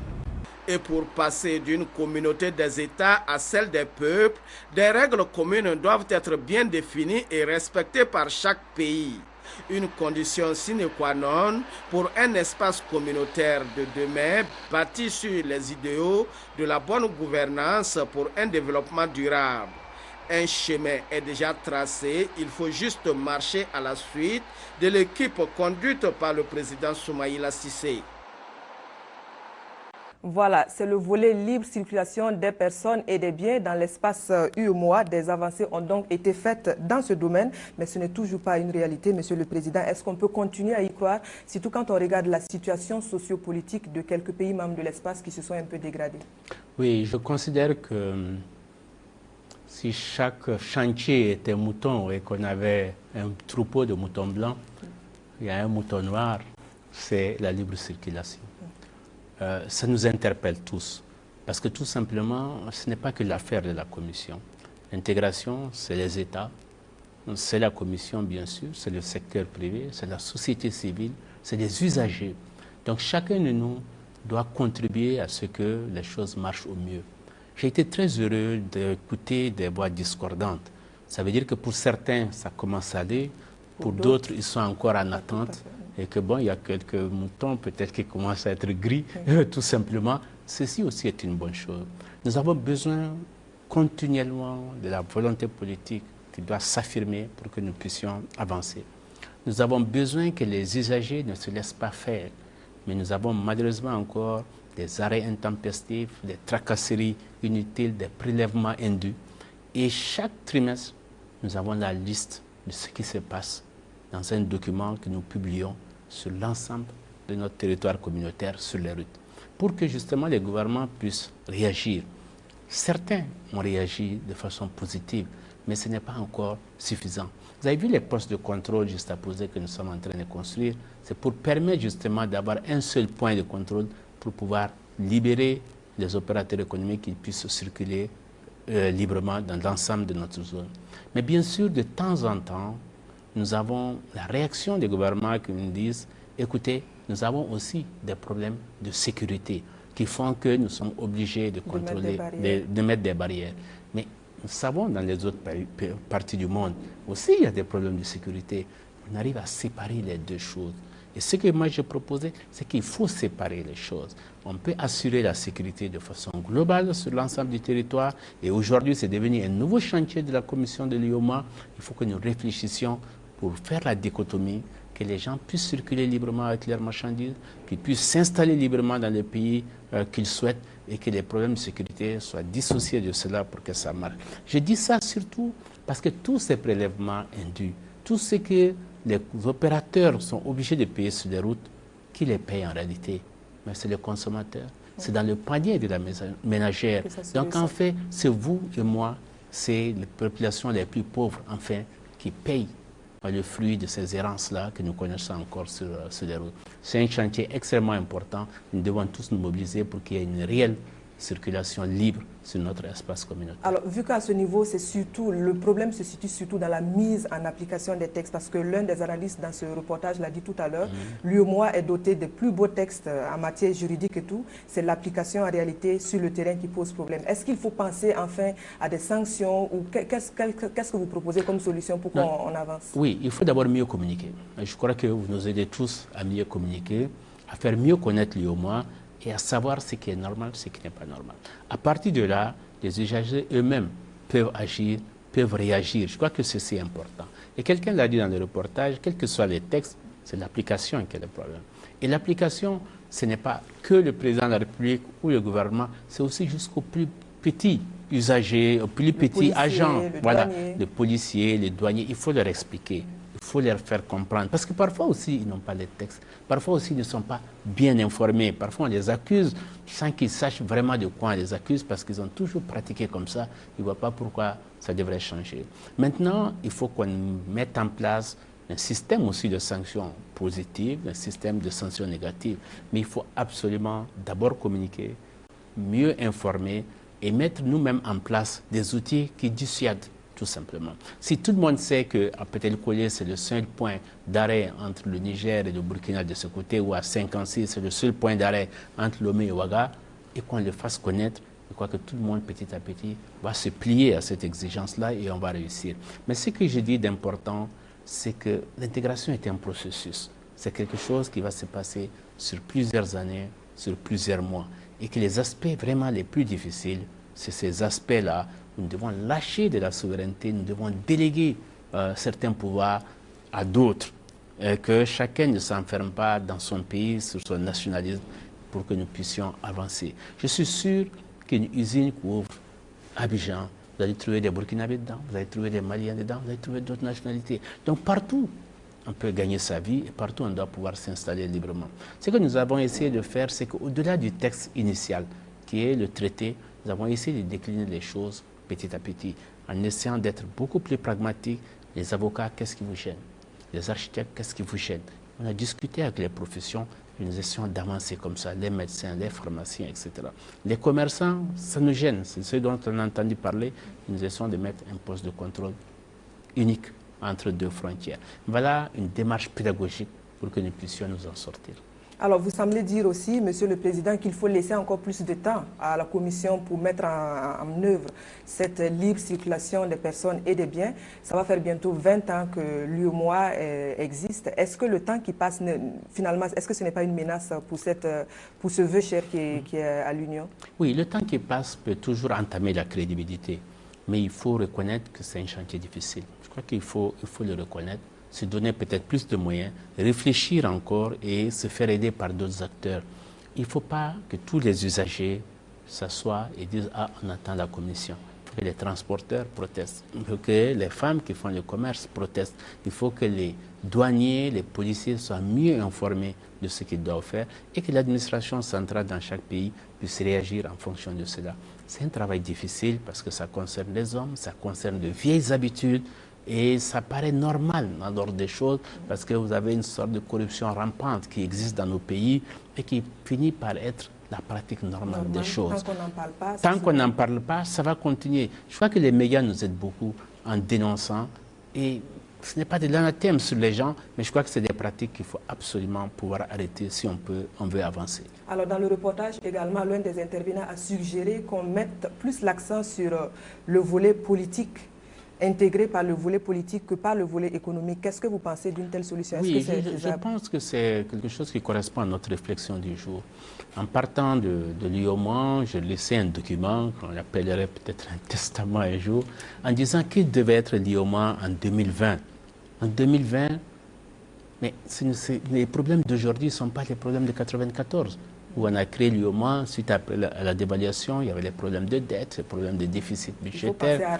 Et pour passer d'une communauté des États à celle des peuples, des règles communes doivent être bien définies et respectées par chaque pays. Une condition sine qua non pour un espace communautaire de demain bâti sur les idéaux de la bonne gouvernance pour un développement durable. Un chemin est déjà tracé, il faut juste marcher à la suite de l'équipe conduite par le président Soumaïla Cissé. Voilà, c'est le volet libre circulation des personnes et des biens dans l'espace UEMOA. Des avancées ont donc été faites dans ce domaine, mais ce n'est toujours pas une réalité, Monsieur le Président. Est-ce qu'on peut continuer à y croire, surtout quand on regarde la situation sociopolitique de quelques pays membres de l'espace qui se sont un peu dégradés? Oui, je considère que si chaque chantier était mouton et qu'on avait un troupeau de moutons blancs, il y a un mouton noir, c'est la libre circulation. Ça nous interpelle tous, parce que tout simplement, ce n'est pas que l'affaire de la Commission. L'intégration, c'est les États, c'est la Commission bien sûr, c'est le secteur privé, c'est la société civile, c'est les usagers. Donc chacun de nous doit contribuer à ce que les choses marchent au mieux. j'ai été très heureux d'écouter des voix discordantes. Ça veut dire que pour certains, ça commence à aller, pour d'autres, ils sont encore en attente. Et que bon, il y a quelques moutons peut-être qui commencent à être gris, tout simplement. Ceci aussi est une bonne chose. Nous avons besoin continuellement de la volonté politique qui doit s'affirmer pour que nous puissions avancer. Nous avons besoin que les usagers ne se laissent pas faire. Mais nous avons malheureusement encore des arrêts intempestifs, des tracasseries inutiles, des prélèvements indus. Et chaque trimestre, nous avons la liste de ce qui se passe dans un document que nous publions sur l'ensemble de notre territoire communautaire sur les routes, pour que justement les gouvernements puissent réagir. Certains ont réagi de façon positive, mais ce n'est pas encore suffisant. Vous avez vu les postes de contrôle juste à poser que nous sommes en train de construire. C'est pour permettre justement d'avoir un seul point de contrôle pour pouvoir libérer les opérateurs économiques qui puissent circuler librement dans l'ensemble de notre zone. Mais bien sûr, de temps en temps, nous avons la réaction des gouvernements qui nous disent « Écoutez, nous avons aussi des problèmes de sécurité qui font que nous sommes obligés de contrôler, de mettre des barrières. » Mais nous savons dans les autres parties du monde aussi il y a des problèmes de sécurité. On arrive à séparer les deux choses. Et ce que moi j'ai proposé, c'est qu'il faut séparer les choses. On peut assurer la sécurité de façon globale sur l'ensemble du territoire. Et aujourd'hui, c'est devenu un nouveau chantier de la commission de l'IOMA. Il faut que nous réfléchissions pour faire la dichotomie, que les gens puissent circuler librement avec leurs marchandises, qu'ils puissent s'installer librement dans les pays qu'ils souhaitent et que les problèmes de sécurité soient dissociés de cela pour que ça marche. Je dis ça surtout parce que tous ces prélèvements indus, tout ce que les opérateurs sont obligés de payer sur les routes, qui les paye en réalité? Mais c'est le consommateur. C'est dans le panier de la ménagère. Donc en fait, c'est vous et moi, c'est les populations les plus pauvres, enfin, qui payent le fruit de ces errances-là que nous connaissons encore sur les routes. C'est un chantier extrêmement important. Nous devons tous nous mobiliser pour qu'il y ait une réelle circulation libre sur notre espace communautaire. Alors, vu qu'à ce niveau, c'est surtout, le problème se situe surtout dans la mise en application des textes, parce que l'un des analystes dans ce reportage l'a dit tout à l'heure, l'UEMOA est doté des plus beaux textes en matière juridique et tout. C'est l'application en réalité sur le terrain qui pose problème. Est-ce qu'il faut penser enfin à des sanctions ou qu'est-ce que vous proposez comme solution pour qu'on avance? Oui, il faut d'abord mieux communiquer. Je crois que vous nous aidez tous à mieux communiquer, à faire mieux connaître l'UEMOA et à savoir ce qui est normal, ce qui n'est pas normal. À partir de là, les usagers eux-mêmes peuvent agir, peuvent réagir. Je crois que ceci est important. Et quelqu'un l'a dit dans le reportage, quels que soient les textes, c'est l'application qui est le problème. Et l'application, ce n'est pas que le président de la République ou le gouvernement, c'est aussi jusqu'au plus petit usager, au plus petit agent, voilà, les policiers, les douaniers, il faut leur expliquer. Il faut leur faire comprendre. Parce que parfois aussi, ils n'ont pas les textes. Parfois aussi, ils ne sont pas bien informés. Parfois, on les accuse sans qu'ils sachent vraiment de quoi on les accuse parce qu'ils ont toujours pratiqué comme ça. Ils ne voient pas pourquoi ça devrait changer. Maintenant, il faut qu'on mette en place un système aussi de sanctions positives, un système de sanctions négatives. Mais il faut absolument d'abord communiquer, mieux informer et mettre nous-mêmes en place des outils qui dissuadent. Tout simplement. Si tout le monde sait qu'à Pétel-Collier, c'est le seul point d'arrêt entre le Niger et le Burkina de ce côté, ou à 56, c'est le seul point d'arrêt entre Lomé et Ouaga, et qu'on le fasse connaître, je crois que tout le monde, petit à petit, va se plier à cette exigence-là et on va réussir. Mais ce que je dis d'important, c'est que l'intégration est un processus. C'est quelque chose qui va se passer sur plusieurs années, sur plusieurs mois, et que les aspects vraiment les plus difficiles, c'est ces aspects-là. Nous devons lâcher de la souveraineté, nous devons déléguer certains pouvoirs à d'autres, que chacun ne s'enferme pas dans son pays, sur son nationalisme, pour que nous puissions avancer. Je suis sûr qu'une usine qui ouvre à Abidjan, vous allez trouver des Burkinabés dedans, vous allez trouver des Maliens dedans, vous allez trouver d'autres nationalités. Donc partout, on peut gagner sa vie et partout, on doit pouvoir s'installer librement. Ce que nous avons essayé de faire, c'est qu'au-delà du texte initial, qui est le traité, nous avons essayé de décliner les choses petit à petit, en essayant d'être beaucoup plus pragmatique. Les avocats, qu'est-ce qui vous gêne? Les architectes, qu'est-ce qui vous gêne? On a discuté avec les professions, nous essayons d'avancer comme ça, les médecins, les pharmaciens, etc. Les commerçants, ça nous gêne, c'est ce dont on a entendu parler, nous essayons de mettre un poste de contrôle unique entre deux frontières. Voilà une démarche pédagogique pour que nous puissions nous en sortir. Alors, vous semblez dire aussi, Monsieur le Président, qu'il faut laisser encore plus de temps à la Commission pour mettre en œuvre cette libre circulation des personnes et des biens. Ça va faire bientôt 20 ans que l'UEMOA existe. Est-ce que le temps qui passe, finalement, est-ce que ce n'est pas une menace pour ce vœu cher qui est à l'Union? Oui, le temps qui passe peut toujours entamer la crédibilité. Mais il faut reconnaître que c'est un chantier difficile. Je crois qu'il faut le reconnaître, se donner peut-être plus de moyens, réfléchir encore et se faire aider par d'autres acteurs. Il ne faut pas que tous les usagers s'assoient et disent « Ah, on attend la commission ». Il faut que les transporteurs protestent. Il faut que les femmes qui font le commerce protestent. Il faut que les douaniers, les policiers soient mieux informés de ce qu'ils doivent faire et que l'administration centrale dans chaque pays puisse réagir en fonction de cela. C'est un travail difficile parce que ça concerne les hommes, ça concerne de vieilles habitudes et ça paraît normal dans l'ordre des choses parce que vous avez une sorte de corruption rampante qui existe dans nos pays et qui finit par être la pratique normale des choses. Tant qu'on n'en parle pas, ça va continuer. Je crois que les médias nous aident beaucoup en dénonçant et ce n'est pas de l'anathème sur les gens, mais je crois que c'est des pratiques qu'il faut absolument pouvoir arrêter si on veut avancer. Alors dans le reportage également, l'un des intervenants a suggéré qu'on mette plus l'accent sur le volet politique, intégré par le volet politique que par le volet économique. Qu'est-ce que vous pensez d'une telle solution? Oui, je pense que c'est quelque chose qui correspond à notre réflexion du jour. En partant de l'UEMOA, je laissais un document qu'on appellerait peut-être un testament un jour, en disant qu'il devait être l'UEMOA en 2020. En 2020, mais les problèmes d'aujourd'hui ne sont pas les problèmes de 1994, où on a créé l'UEMOA, suite à la dévaluation, il y avait les problèmes de dette, les problèmes de déficit budgétaire.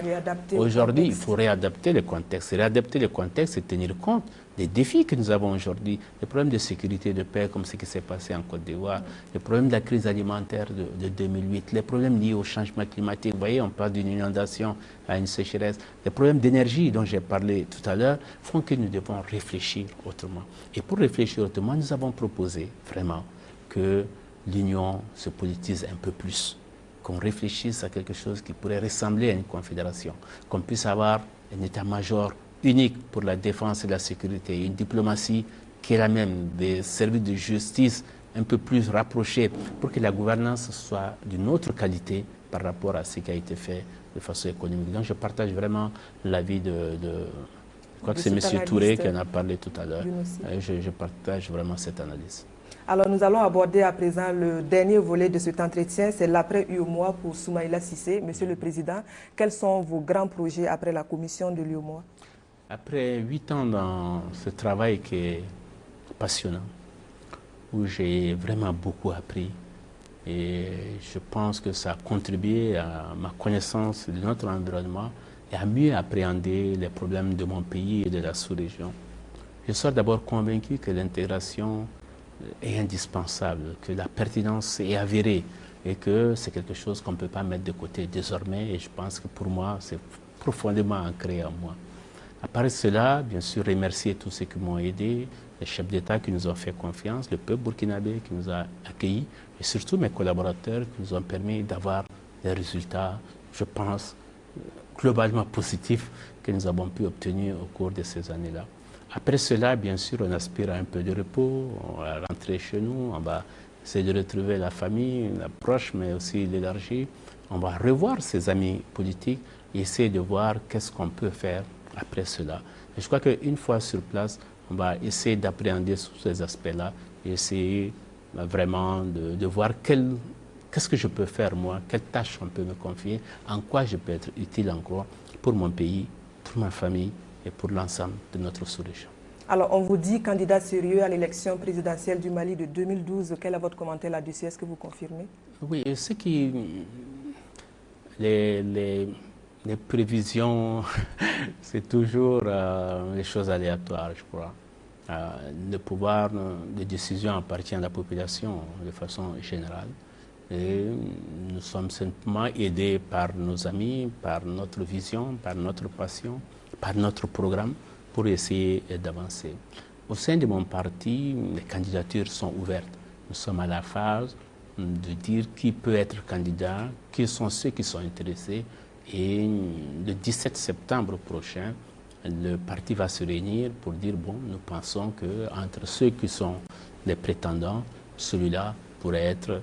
Aujourd'hui, il faut réadapter le contexte. Réadapter le contexte et tenir compte des défis que nous avons aujourd'hui, les problèmes de sécurité, de paix, comme ce qui s'est passé en Côte d'Ivoire, les problèmes de la crise alimentaire de 2008, les problèmes liés au changement climatique. Vous voyez, on parle d'une inondation à une sécheresse. Les problèmes d'énergie dont j'ai parlé tout à l'heure font que nous devons réfléchir autrement. Et pour réfléchir autrement, nous avons proposé vraiment que l'Union se politise un peu plus, qu'on réfléchisse à quelque chose qui pourrait ressembler à une confédération, qu'on puisse avoir un état-major unique pour la défense et la sécurité, une diplomatie qui est la même, des services de justice un peu plus rapprochés pour que la gouvernance soit d'une autre qualité par rapport à ce qui a été fait de façon économique. Donc je partage vraiment l'avis je crois que c'est M. Touré qui en a parlé tout à l'heure. Je partage vraiment cette analyse. Alors nous allons aborder à présent le dernier volet de cet entretien, c'est l'après-UEMOA pour Soumaïla Cissé. Monsieur le Président, quels sont vos grands projets après la commission de l'UEMOA? Après 8 ans dans ce travail qui est passionnant, où j'ai vraiment beaucoup appris, et je pense que ça a contribué à ma connaissance de notre environnement et à mieux appréhender les problèmes de mon pays et de la sous-région. Je suis d'abord convaincu que l'intégration est indispensable, que la pertinence est avérée et que c'est quelque chose qu'on ne peut pas mettre de côté désormais, et je pense que pour moi, c'est profondément ancré en moi. À part cela, bien sûr, remercier tous ceux qui m'ont aidé, les chefs d'État qui nous ont fait confiance, le peuple burkinabé qui nous a accueillis, et surtout mes collaborateurs qui nous ont permis d'avoir des résultats, je pense, globalement positifs que nous avons pu obtenir au cours de ces années-là. Après cela, bien sûr, on aspire à un peu de repos, on va rentrer chez nous, on va essayer de retrouver la famille, la proche, mais aussi l'élargie. On va revoir ses amis politiques et essayer de voir qu'est-ce qu'on peut faire après cela. Et je crois qu'une fois sur place, on va essayer d'appréhender tous ces aspects-là et essayer vraiment de voir qu'est-ce que je peux faire moi, quelles tâches on peut me confier, en quoi je peux être utile encore pour mon pays, pour ma famille et pour l'ensemble de notre sous-région. Alors, on vous dit candidat sérieux à l'élection présidentielle du Mali de 2012. Quel est votre commentaire là-dessus? Est-ce que vous confirmez? Oui, les prévisions, c'est toujours des choses aléatoires, je crois. Le pouvoir de décision appartient à la population de façon générale. Et nous sommes simplement aidés par nos amis, par notre vision, par notre passion, par notre programme pour essayer d'avancer. Au sein de mon parti, les candidatures sont ouvertes. Nous sommes à la phase de dire qui peut être candidat, qui sont ceux qui sont intéressés. Et le 17 septembre prochain, le parti va se réunir pour dire, bon, nous pensons qu'entre ceux qui sont les prétendants, celui-là pourrait être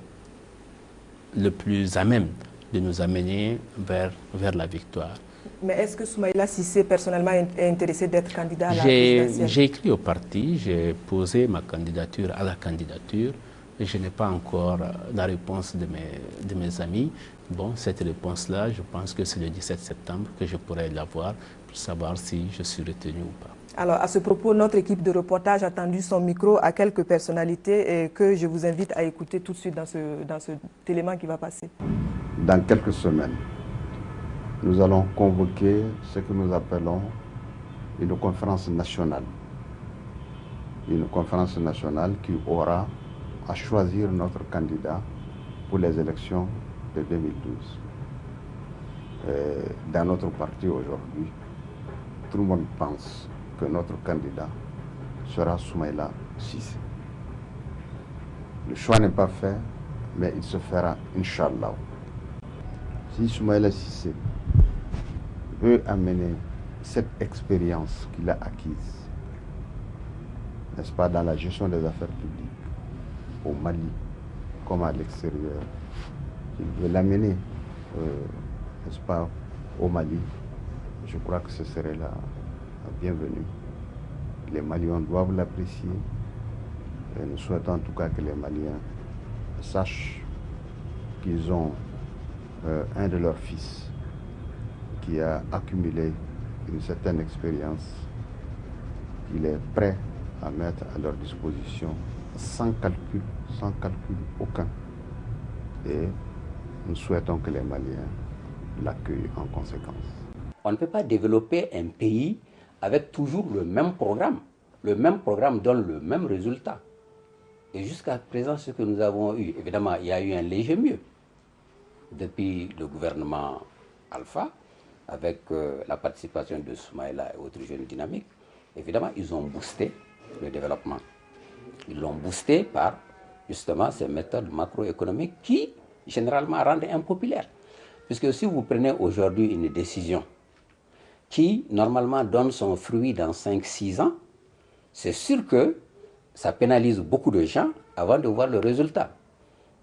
le plus à même de nous amener vers la victoire. Mais est-ce que Soumaïla Cissé, personnellement, est intéressé d'être candidat à la présidentielle? J'ai écrit au parti, j'ai posé ma candidature à la candidature. Je n'ai pas encore la réponse de mes amis. Bon, cette réponse-là, je pense que c'est le 17 septembre que je pourrai l'avoir pour savoir si je suis retenu ou pas. Alors, à ce propos, notre équipe de reportage a tendu son micro à quelques personnalités que je vous invite à écouter tout de suite dans cet élément qui va passer. Dans quelques semaines, nous allons convoquer ce que nous appelons une conférence nationale. Une conférence nationale qui aura à choisir notre candidat pour les élections de 2012. Dans notre parti aujourd'hui, tout le monde pense que notre candidat sera Soumaïla Cissé. Le choix n'est pas fait, mais il se fera, Inch'Allah. Si Soumaïla Cissé veut amener cette expérience qu'il a acquise, n'est-ce pas, dans la gestion des affaires publiques, au Mali comme à l'extérieur, il veut l'amener, n'est-ce pas, au Mali, je crois que ce serait la bienvenue. Les Maliens doivent l'apprécier. Et nous souhaitons en tout cas que les Maliens sachent qu'ils ont un de leurs fils qui a accumulé une certaine expérience, qu'il est prêt à mettre à leur disposition sans calcul aucun. Et nous souhaitons que les Maliens l'accueillent en conséquence. On ne peut pas développer un pays avec toujours le même programme. Le même programme donne le même résultat. Et jusqu'à présent, ce que nous avons eu, évidemment, il y a eu un léger mieux. Depuis le gouvernement Alpha, avec la participation de Soumaïla et autres jeunes dynamiques, évidemment, ils ont boosté le développement. Ils l'ont boosté par, justement, ces méthodes macroéconomiques qui, généralement, rendent impopulaires. Puisque si vous prenez aujourd'hui une décision qui, normalement, donne son fruit dans 5-6 ans, c'est sûr que ça pénalise beaucoup de gens avant de voir le résultat.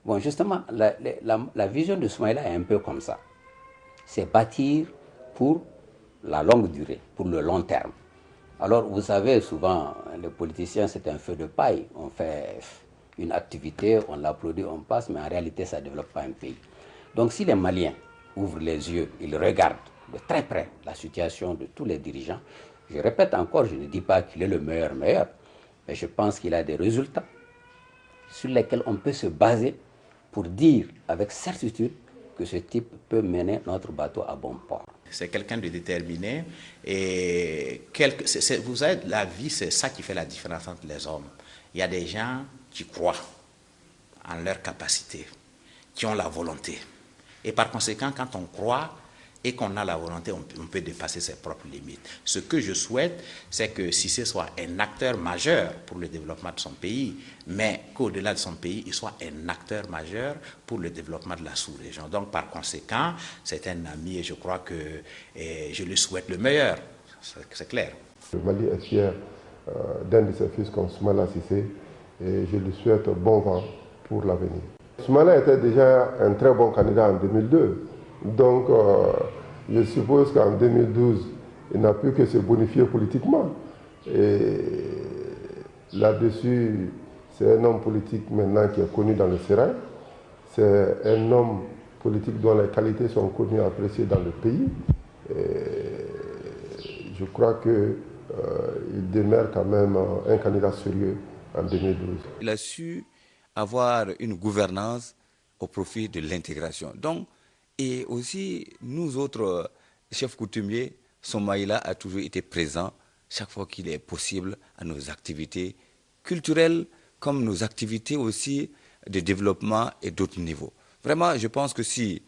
Bon, justement, la vision de Soumaïla est un peu comme ça. C'est bâtir pour la longue durée, pour le long terme. Alors, vous savez, souvent, les politiciens, c'est un feu de paille. On fait une activité, on l'applaudit, on passe, mais en réalité, ça ne développe pas un pays. Donc, si les Maliens ouvrent les yeux, ils regardent de très près la situation de tous les dirigeants, je répète encore, je ne dis pas qu'il est le meilleur, mais je pense qu'il a des résultats sur lesquels on peut se baser pour dire avec certitude que ce type peut mener notre bateau à bon port. C'est quelqu'un de déterminé et vous savez, la vie, c'est ça qui fait la différence entre les hommes. Il y a des gens qui croient en leur capacité, qui ont la volonté. Et par conséquent, quand on croit et qu'on a la volonté, on peut dépasser ses propres limites. Ce que je souhaite, c'est que Cissé soit un acteur majeur pour le développement de son pays, mais qu'au-delà de son pays, il soit un acteur majeur pour le développement de la sous-région. Donc, par conséquent, c'est un ami et je crois que je lui souhaite le meilleur. C'est clair. Le Mali est fier d'un de ses fils comme Soumaïla Cissé et je lui souhaite bon vent pour l'avenir. Soumaïla était déjà un très bon candidat en 2002. Donc, je suppose qu'en 2012, il n'a plus que se bonifier politiquement. Et là-dessus, c'est un homme politique maintenant qui est connu dans le Sérail. C'est un homme politique dont les qualités sont connues et appréciées dans le pays. Et je crois qu'il demeure quand même un candidat sérieux en 2012. Il a su avoir une gouvernance au profit de l'intégration. Donc, et aussi, nous autres chefs coutumiers, Soumaïla a toujours été présent chaque fois qu'il est possible à nos activités culturelles comme nos activités aussi de développement et d'autres niveaux. Vraiment, je pense que si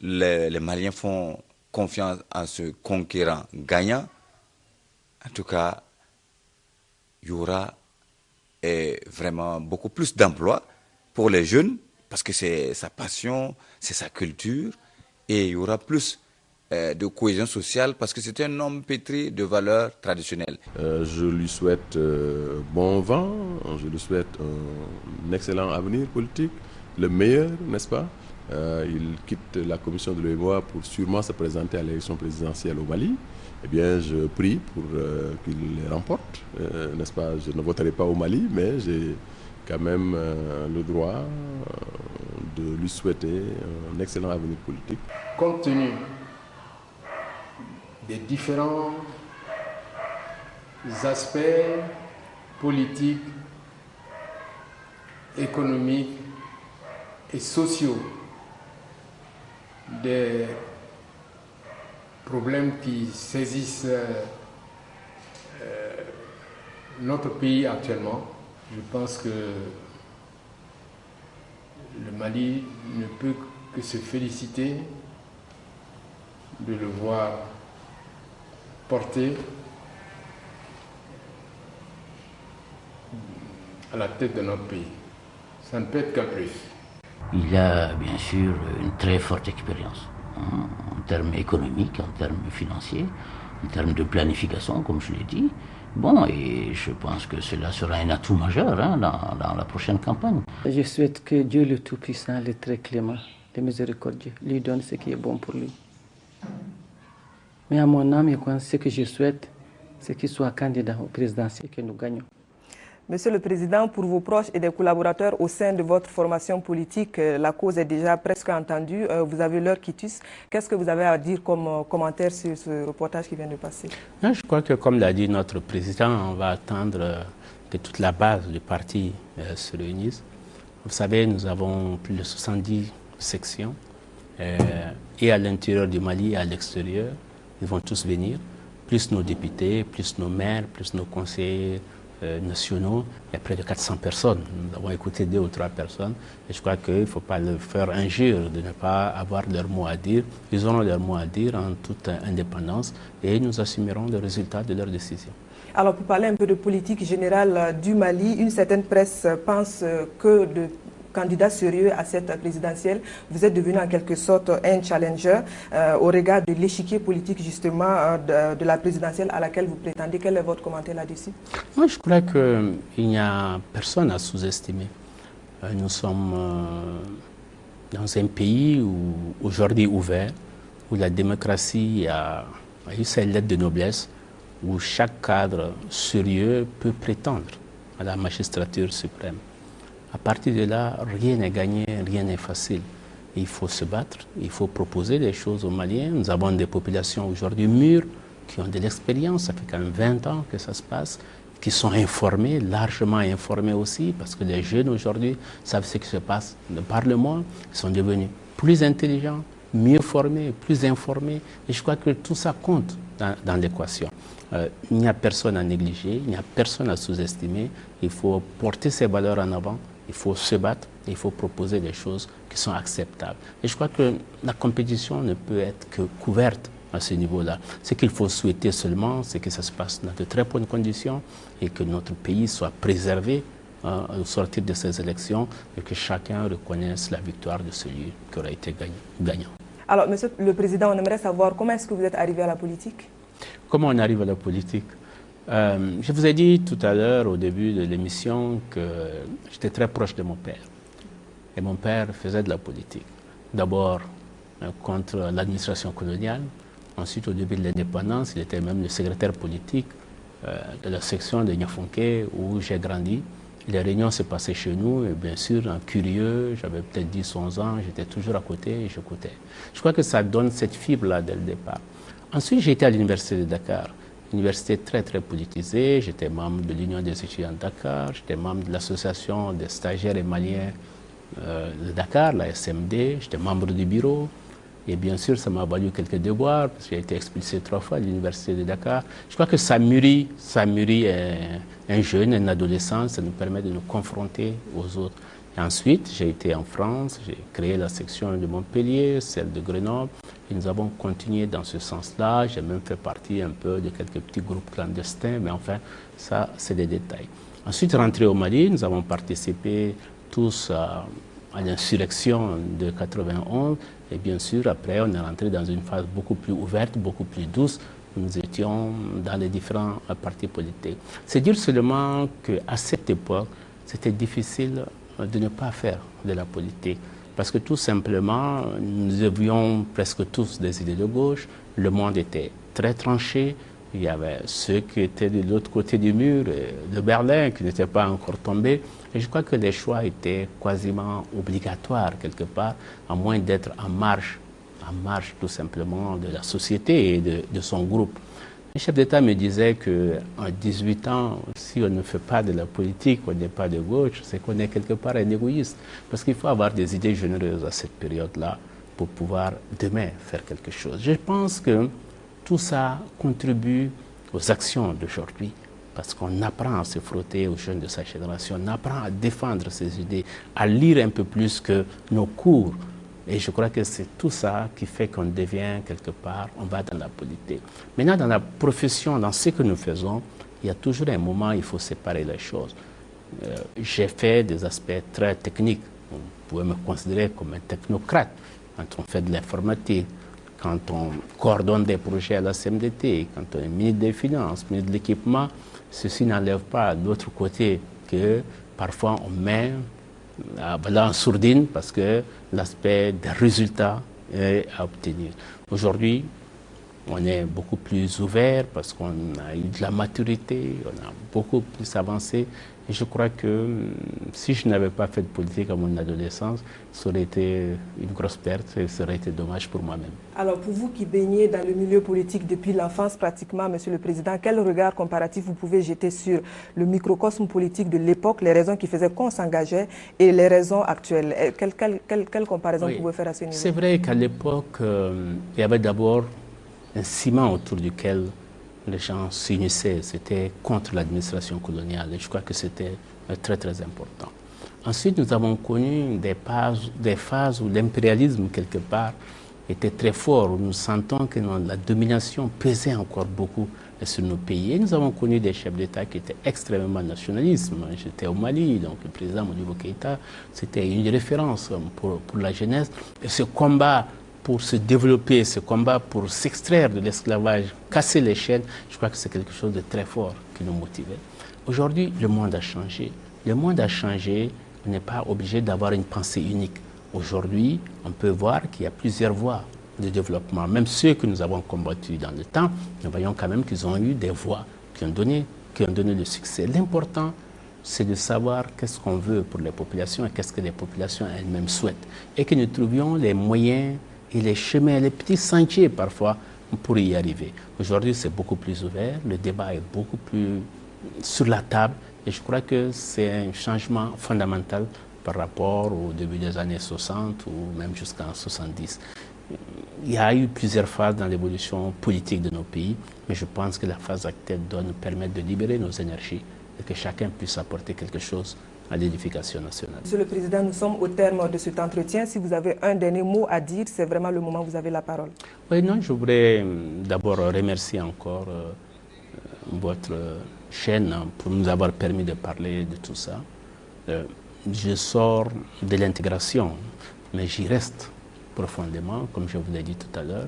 les Maliens font confiance en ce conquérant gagnant, en tout cas, il y aura vraiment beaucoup plus d'emplois pour les jeunes, parce que c'est sa passion, c'est sa culture, et il y aura plus de cohésion sociale, parce que c'est un homme pétri de valeurs traditionnelles. Je lui souhaite bon vent, je lui souhaite un excellent avenir politique, le meilleur, n'est-ce pas? Il quitte la commission de l'UEMOA pour sûrement se présenter à l'élection présidentielle au Mali. Eh bien, je prie pour qu'il les remporte, n'est-ce pas? Je ne voterai pas au Mali, mais j'ai quand même le droit de lui souhaiter un excellent avenir politique. Compte tenu des différents aspects politiques, économiques et sociaux des problèmes qui saisissent notre pays actuellement, je pense que le Mali ne peut que se féliciter de le voir porté à la tête de notre pays. Ça ne peut être qu'un plus. Il a bien sûr une très forte expérience en termes économiques, en termes financiers, en termes de planification, comme je l'ai dit. Bon, et je pense que cela sera un atout majeur dans la prochaine campagne. Je souhaite que Dieu le Tout-Puissant, le très clément, le miséricordieux, lui donne ce qui est bon pour lui. Mais à mon âme, ce que je souhaite, c'est qu'il soit candidat au présidentiel et que nous gagnons. Monsieur le Président, pour vos proches et des collaborateurs au sein de votre formation politique, la cause est déjà presque entendue. Vous avez l'heure qui tisse. Qu'est-ce que vous avez à dire comme commentaire sur ce reportage qui vient de passer? Non, je crois que, comme l'a dit notre Président, on va attendre que toute la base du parti se réunisse. Vous savez, nous avons plus de 70 sections, et à l'intérieur du Mali et à l'extérieur. Ils vont tous venir, plus nos députés, plus nos maires, plus nos conseillers nationaux. Il y a près de 400 personnes. Nous avons écouté 2 ou 3 personnes. Et je crois qu'il ne faut pas leur faire injure de ne pas avoir leur mot à dire. Ils auront leur mot à dire en toute indépendance et nous assumerons le résultat de leurs décisions. Alors, pour parler un peu de politique générale du Mali, une certaine presse pense que de candidat sérieux à cette présidentielle, vous êtes devenu en quelque sorte un challenger au regard de l'échiquier politique justement de la présidentielle à laquelle vous prétendez. Quel est votre commentaire là-dessus? Moi, je crois qu'il n'y a personne à sous-estimer. Nous sommes dans un pays aujourd'hui ouvert, où la démocratie a eu ses lettres de noblesse, où chaque cadre sérieux peut prétendre à la magistrature suprême. À partir de là, rien n'est gagné, rien n'est facile. Il faut se battre, il faut proposer des choses aux Maliens. Nous avons des populations aujourd'hui mûres, qui ont de l'expérience, ça fait quand même 20 ans que ça se passe, qui sont informés, largement informés aussi, parce que les jeunes aujourd'hui savent ce qui se passe par le monde, ils sont devenus plus intelligents, mieux formés, plus informés, et je crois que tout ça compte dans l'équation. Il n'y a personne à négliger, il n'y a personne à sous-estimer, il faut porter ces valeurs en avant, il faut se battre, il faut proposer des choses qui sont acceptables. Et je crois que la compétition ne peut être que couverte à ce niveau-là. Ce qu'il faut souhaiter seulement, c'est que ça se passe dans de très bonnes conditions et que notre pays soit préservé au sortir de ces élections et que chacun reconnaisse la victoire de celui qui aura été gagnant. Alors, Monsieur le Président, on aimerait savoir comment est-ce que vous êtes arrivé à la politique? Comment on arrive à la politique? Je vous ai dit tout à l'heure, au début de l'émission, que j'étais très proche de mon père. Et mon père faisait de la politique. D'abord contre l'administration coloniale. Ensuite, au début de l'indépendance, il était même le secrétaire politique de la section de Niafonké où j'ai grandi. Les réunions se passaient chez nous et bien sûr, en curieux, j'avais peut-être 10, 11 ans, j'étais toujours à côté et j'écoutais. Je crois que ça donne cette fibre-là dès le départ. Ensuite, j'ai été à l'université de Dakar. Université très très politisée, j'étais membre de l'Union des étudiants de Dakar, j'étais membre de l'association des stagiaires et maliens de Dakar, la SMD, j'étais membre du bureau. Et bien sûr, ça m'a valu quelques devoirs, parce que j'ai été expulsé 3 fois à l'université de Dakar. Je crois que ça mûrit un jeune, un adolescent, ça nous permet de nous confronter aux autres. Et ensuite, j'ai été en France, j'ai créé la section de Montpellier, celle de Grenoble, et nous avons continué dans ce sens-là. J'ai même fait partie un peu de quelques petits groupes clandestins, mais enfin, ça, c'est des détails. Ensuite, rentré au Mali, nous avons participé tous à l'insurrection de 91. Et bien sûr, après, on est rentré dans une phase beaucoup plus ouverte, beaucoup plus douce. Nous étions dans les différents partis politiques. C'est dire seulement qu'à cette époque, c'était difficile de ne pas faire de la politique. Parce que tout simplement, nous avions presque tous des idées de gauche. Le monde était très tranché. Il y avait ceux qui étaient de l'autre côté du mur, de Berlin, qui n'étaient pas encore tombés. Et je crois que les choix étaient quasiment obligatoires quelque part, à moins d'être en marge tout simplement de la société et de son groupe. Le chef d'État me disait qu'en 18 ans, si on ne fait pas de la politique, on n'est pas de gauche, c'est qu'on est quelque part un égoïste. Parce qu'il faut avoir des idées généreuses à cette période-là pour pouvoir demain faire quelque chose. Je pense que tout ça contribue aux actions d'aujourd'hui, parce qu'on apprend à se frotter aux jeunes de sa génération, on apprend à défendre ses idées, à lire un peu plus que nos cours. Et je crois que c'est tout ça qui fait qu'on devient quelque part, on va dans la politique. Maintenant, dans la profession, dans ce que nous faisons, il y a toujours un moment où il faut séparer les choses. J'ai fait des aspects très techniques. Vous pouvez me considérer comme un technocrate quand on fait de l'informatique, quand on coordonne des projets à la CMDT, quand on est ministre des Finances, ministre de l'Équipement. Ceci n'enlève pas de l'autre côté que parfois on met en sourdine parce que l'aspect des résultats est à obtenir. Aujourd'hui, on est beaucoup plus ouvert parce qu'on a eu de la maturité, on a beaucoup plus avancé. Et je crois que si je n'avais pas fait de politique à mon adolescence, ça aurait été une grosse perte et ça aurait été dommage pour moi-même. Alors pour vous qui baignez dans le milieu politique depuis l'enfance pratiquement, Monsieur le Président, quel regard comparatif vous pouvez jeter sur le microcosme politique de l'époque, les raisons qui faisaient qu'on s'engageait et les raisons actuelles? Quelle comparaison vous pouvez faire à ce niveau? C'est vrai qu'à l'époque, il y avait d'abord un ciment autour duquel les gens s'unissaient, c'était contre l'administration coloniale et je crois que c'était très très important. Ensuite, nous avons connu des phases où l'impérialisme quelque part était très fort, où nous sentons que la domination pesait encore beaucoup sur nos pays. Et nous avons connu des chefs d'État qui étaient extrêmement nationalistes. J'étais au Mali, donc le président Modibo Keïta, c'était une référence pour la jeunesse. Et ce combat pour se développer, ce combat pour s'extraire de l'esclavage, casser les chaînes, je crois que c'est quelque chose de très fort qui nous motivait. Aujourd'hui, le monde a changé. Le monde a changé, on n'est pas obligé d'avoir une pensée unique. Aujourd'hui, on peut voir qu'il y a plusieurs voies de développement. Même ceux que nous avons combattus dans le temps, nous voyons quand même qu'ils ont eu des voies qui ont donné le succès. L'important, c'est de savoir qu'est-ce qu'on veut pour les populations et qu'est-ce que les populations elles-mêmes souhaitent. Et que nous trouvions les moyens et les chemins, les petits sentiers parfois pour y arriver. Aujourd'hui, c'est beaucoup plus ouvert, le débat est beaucoup plus sur la table et je crois que c'est un changement fondamental par rapport au début des années 60 ou même jusqu'en 70. Il y a eu plusieurs phases dans l'évolution politique de nos pays, mais je pense que la phase actuelle doit nous permettre de libérer nos énergies et que chacun puisse apporter quelque chose à l'édification nationale. Monsieur le Président, nous sommes au terme de cet entretien. Si vous avez un dernier mot à dire, c'est vraiment le moment où vous avez la parole. Oui, non, je voudrais d'abord remercier encore votre chaîne pour nous avoir permis de parler de tout ça. Je sors de l'intégration, mais j'y reste profondément, comme je vous l'ai dit tout à l'heure.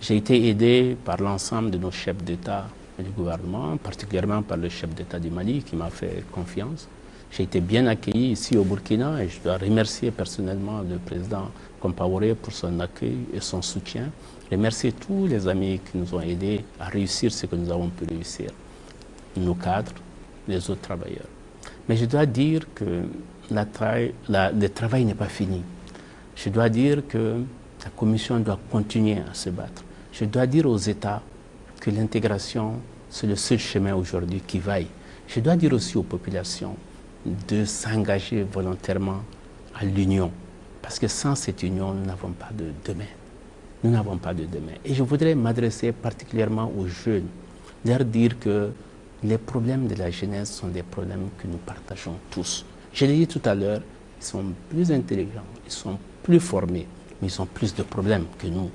J'ai été aidé par l'ensemble de nos chefs d'État et du gouvernement, particulièrement par le chef d'État du Mali qui m'a fait confiance. J'ai été bien accueilli ici au Burkina et je dois remercier personnellement le président Compaoré pour son accueil et son soutien. Remercier tous les amis qui nous ont aidés à réussir ce que nous avons pu réussir, nos cadres, les autres travailleurs. Mais je dois dire que le travail n'est pas fini. Je dois dire que la Commission doit continuer à se battre. Je dois dire aux États que l'intégration, c'est le seul chemin aujourd'hui qui vaille. Je dois dire aussi aux populations de s'engager volontairement à l'union. Parce que sans cette union, nous n'avons pas de demain. Nous n'avons pas de demain. Et je voudrais m'adresser particulièrement aux jeunes, leur dire que les problèmes de la jeunesse sont des problèmes que nous partageons tous. Je l'ai dit tout à l'heure, ils sont plus intelligents, ils sont plus formés, mais ils ont plus de problèmes que nous.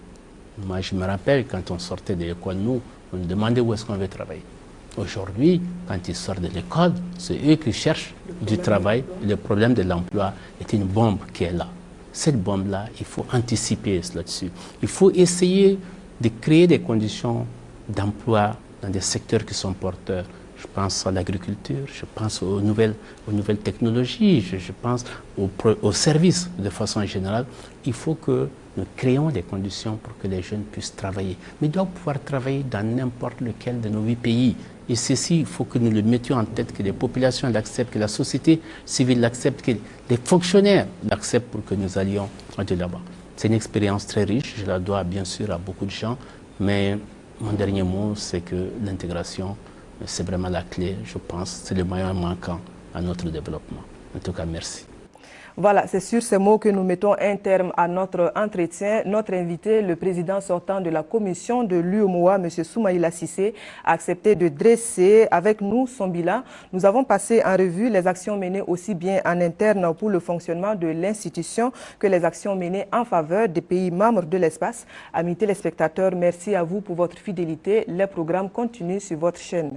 Moi, je me rappelle, quand on sortait de l'école, nous, on nous demandait où est-ce qu'on veut travailler. Aujourd'hui, quand ils sortent de l'école, c'est eux qui cherchent du travail. Le problème de l'emploi est c'est une bombe qui est là. Cette bombe-là, il faut anticiper là-dessus. Il faut essayer de créer des conditions d'emploi dans des secteurs qui sont porteurs. Je pense à l'agriculture, je pense aux nouvelles technologies, je pense aux services de façon générale. Il faut que nous créons des conditions pour que les jeunes puissent travailler. Mais ils doivent pouvoir travailler dans n'importe lequel de nos 8 pays. Et ceci, il faut que nous le mettions en tête, que les populations l'acceptent, que la société civile l'accepte, que les fonctionnaires l'acceptent pour que nous allions de là-bas. C'est une expérience très riche, je la dois bien sûr à beaucoup de gens, mais mon dernier mot, c'est que l'intégration, c'est vraiment la clé, je pense, c'est le moyen manquant à notre développement. En tout cas, merci. Voilà, c'est sur ces mots que nous mettons un terme à notre entretien. Notre invité, le président sortant de la commission de l'UEMOA, M. Soumaïla Cissé, a accepté de dresser avec nous son bilan. Nous avons passé en revue les actions menées aussi bien en interne pour le fonctionnement de l'institution que les actions menées en faveur des pays membres de l'espace. Amis téléspectateurs, merci à vous pour votre fidélité. Les programmes continuent sur votre chaîne.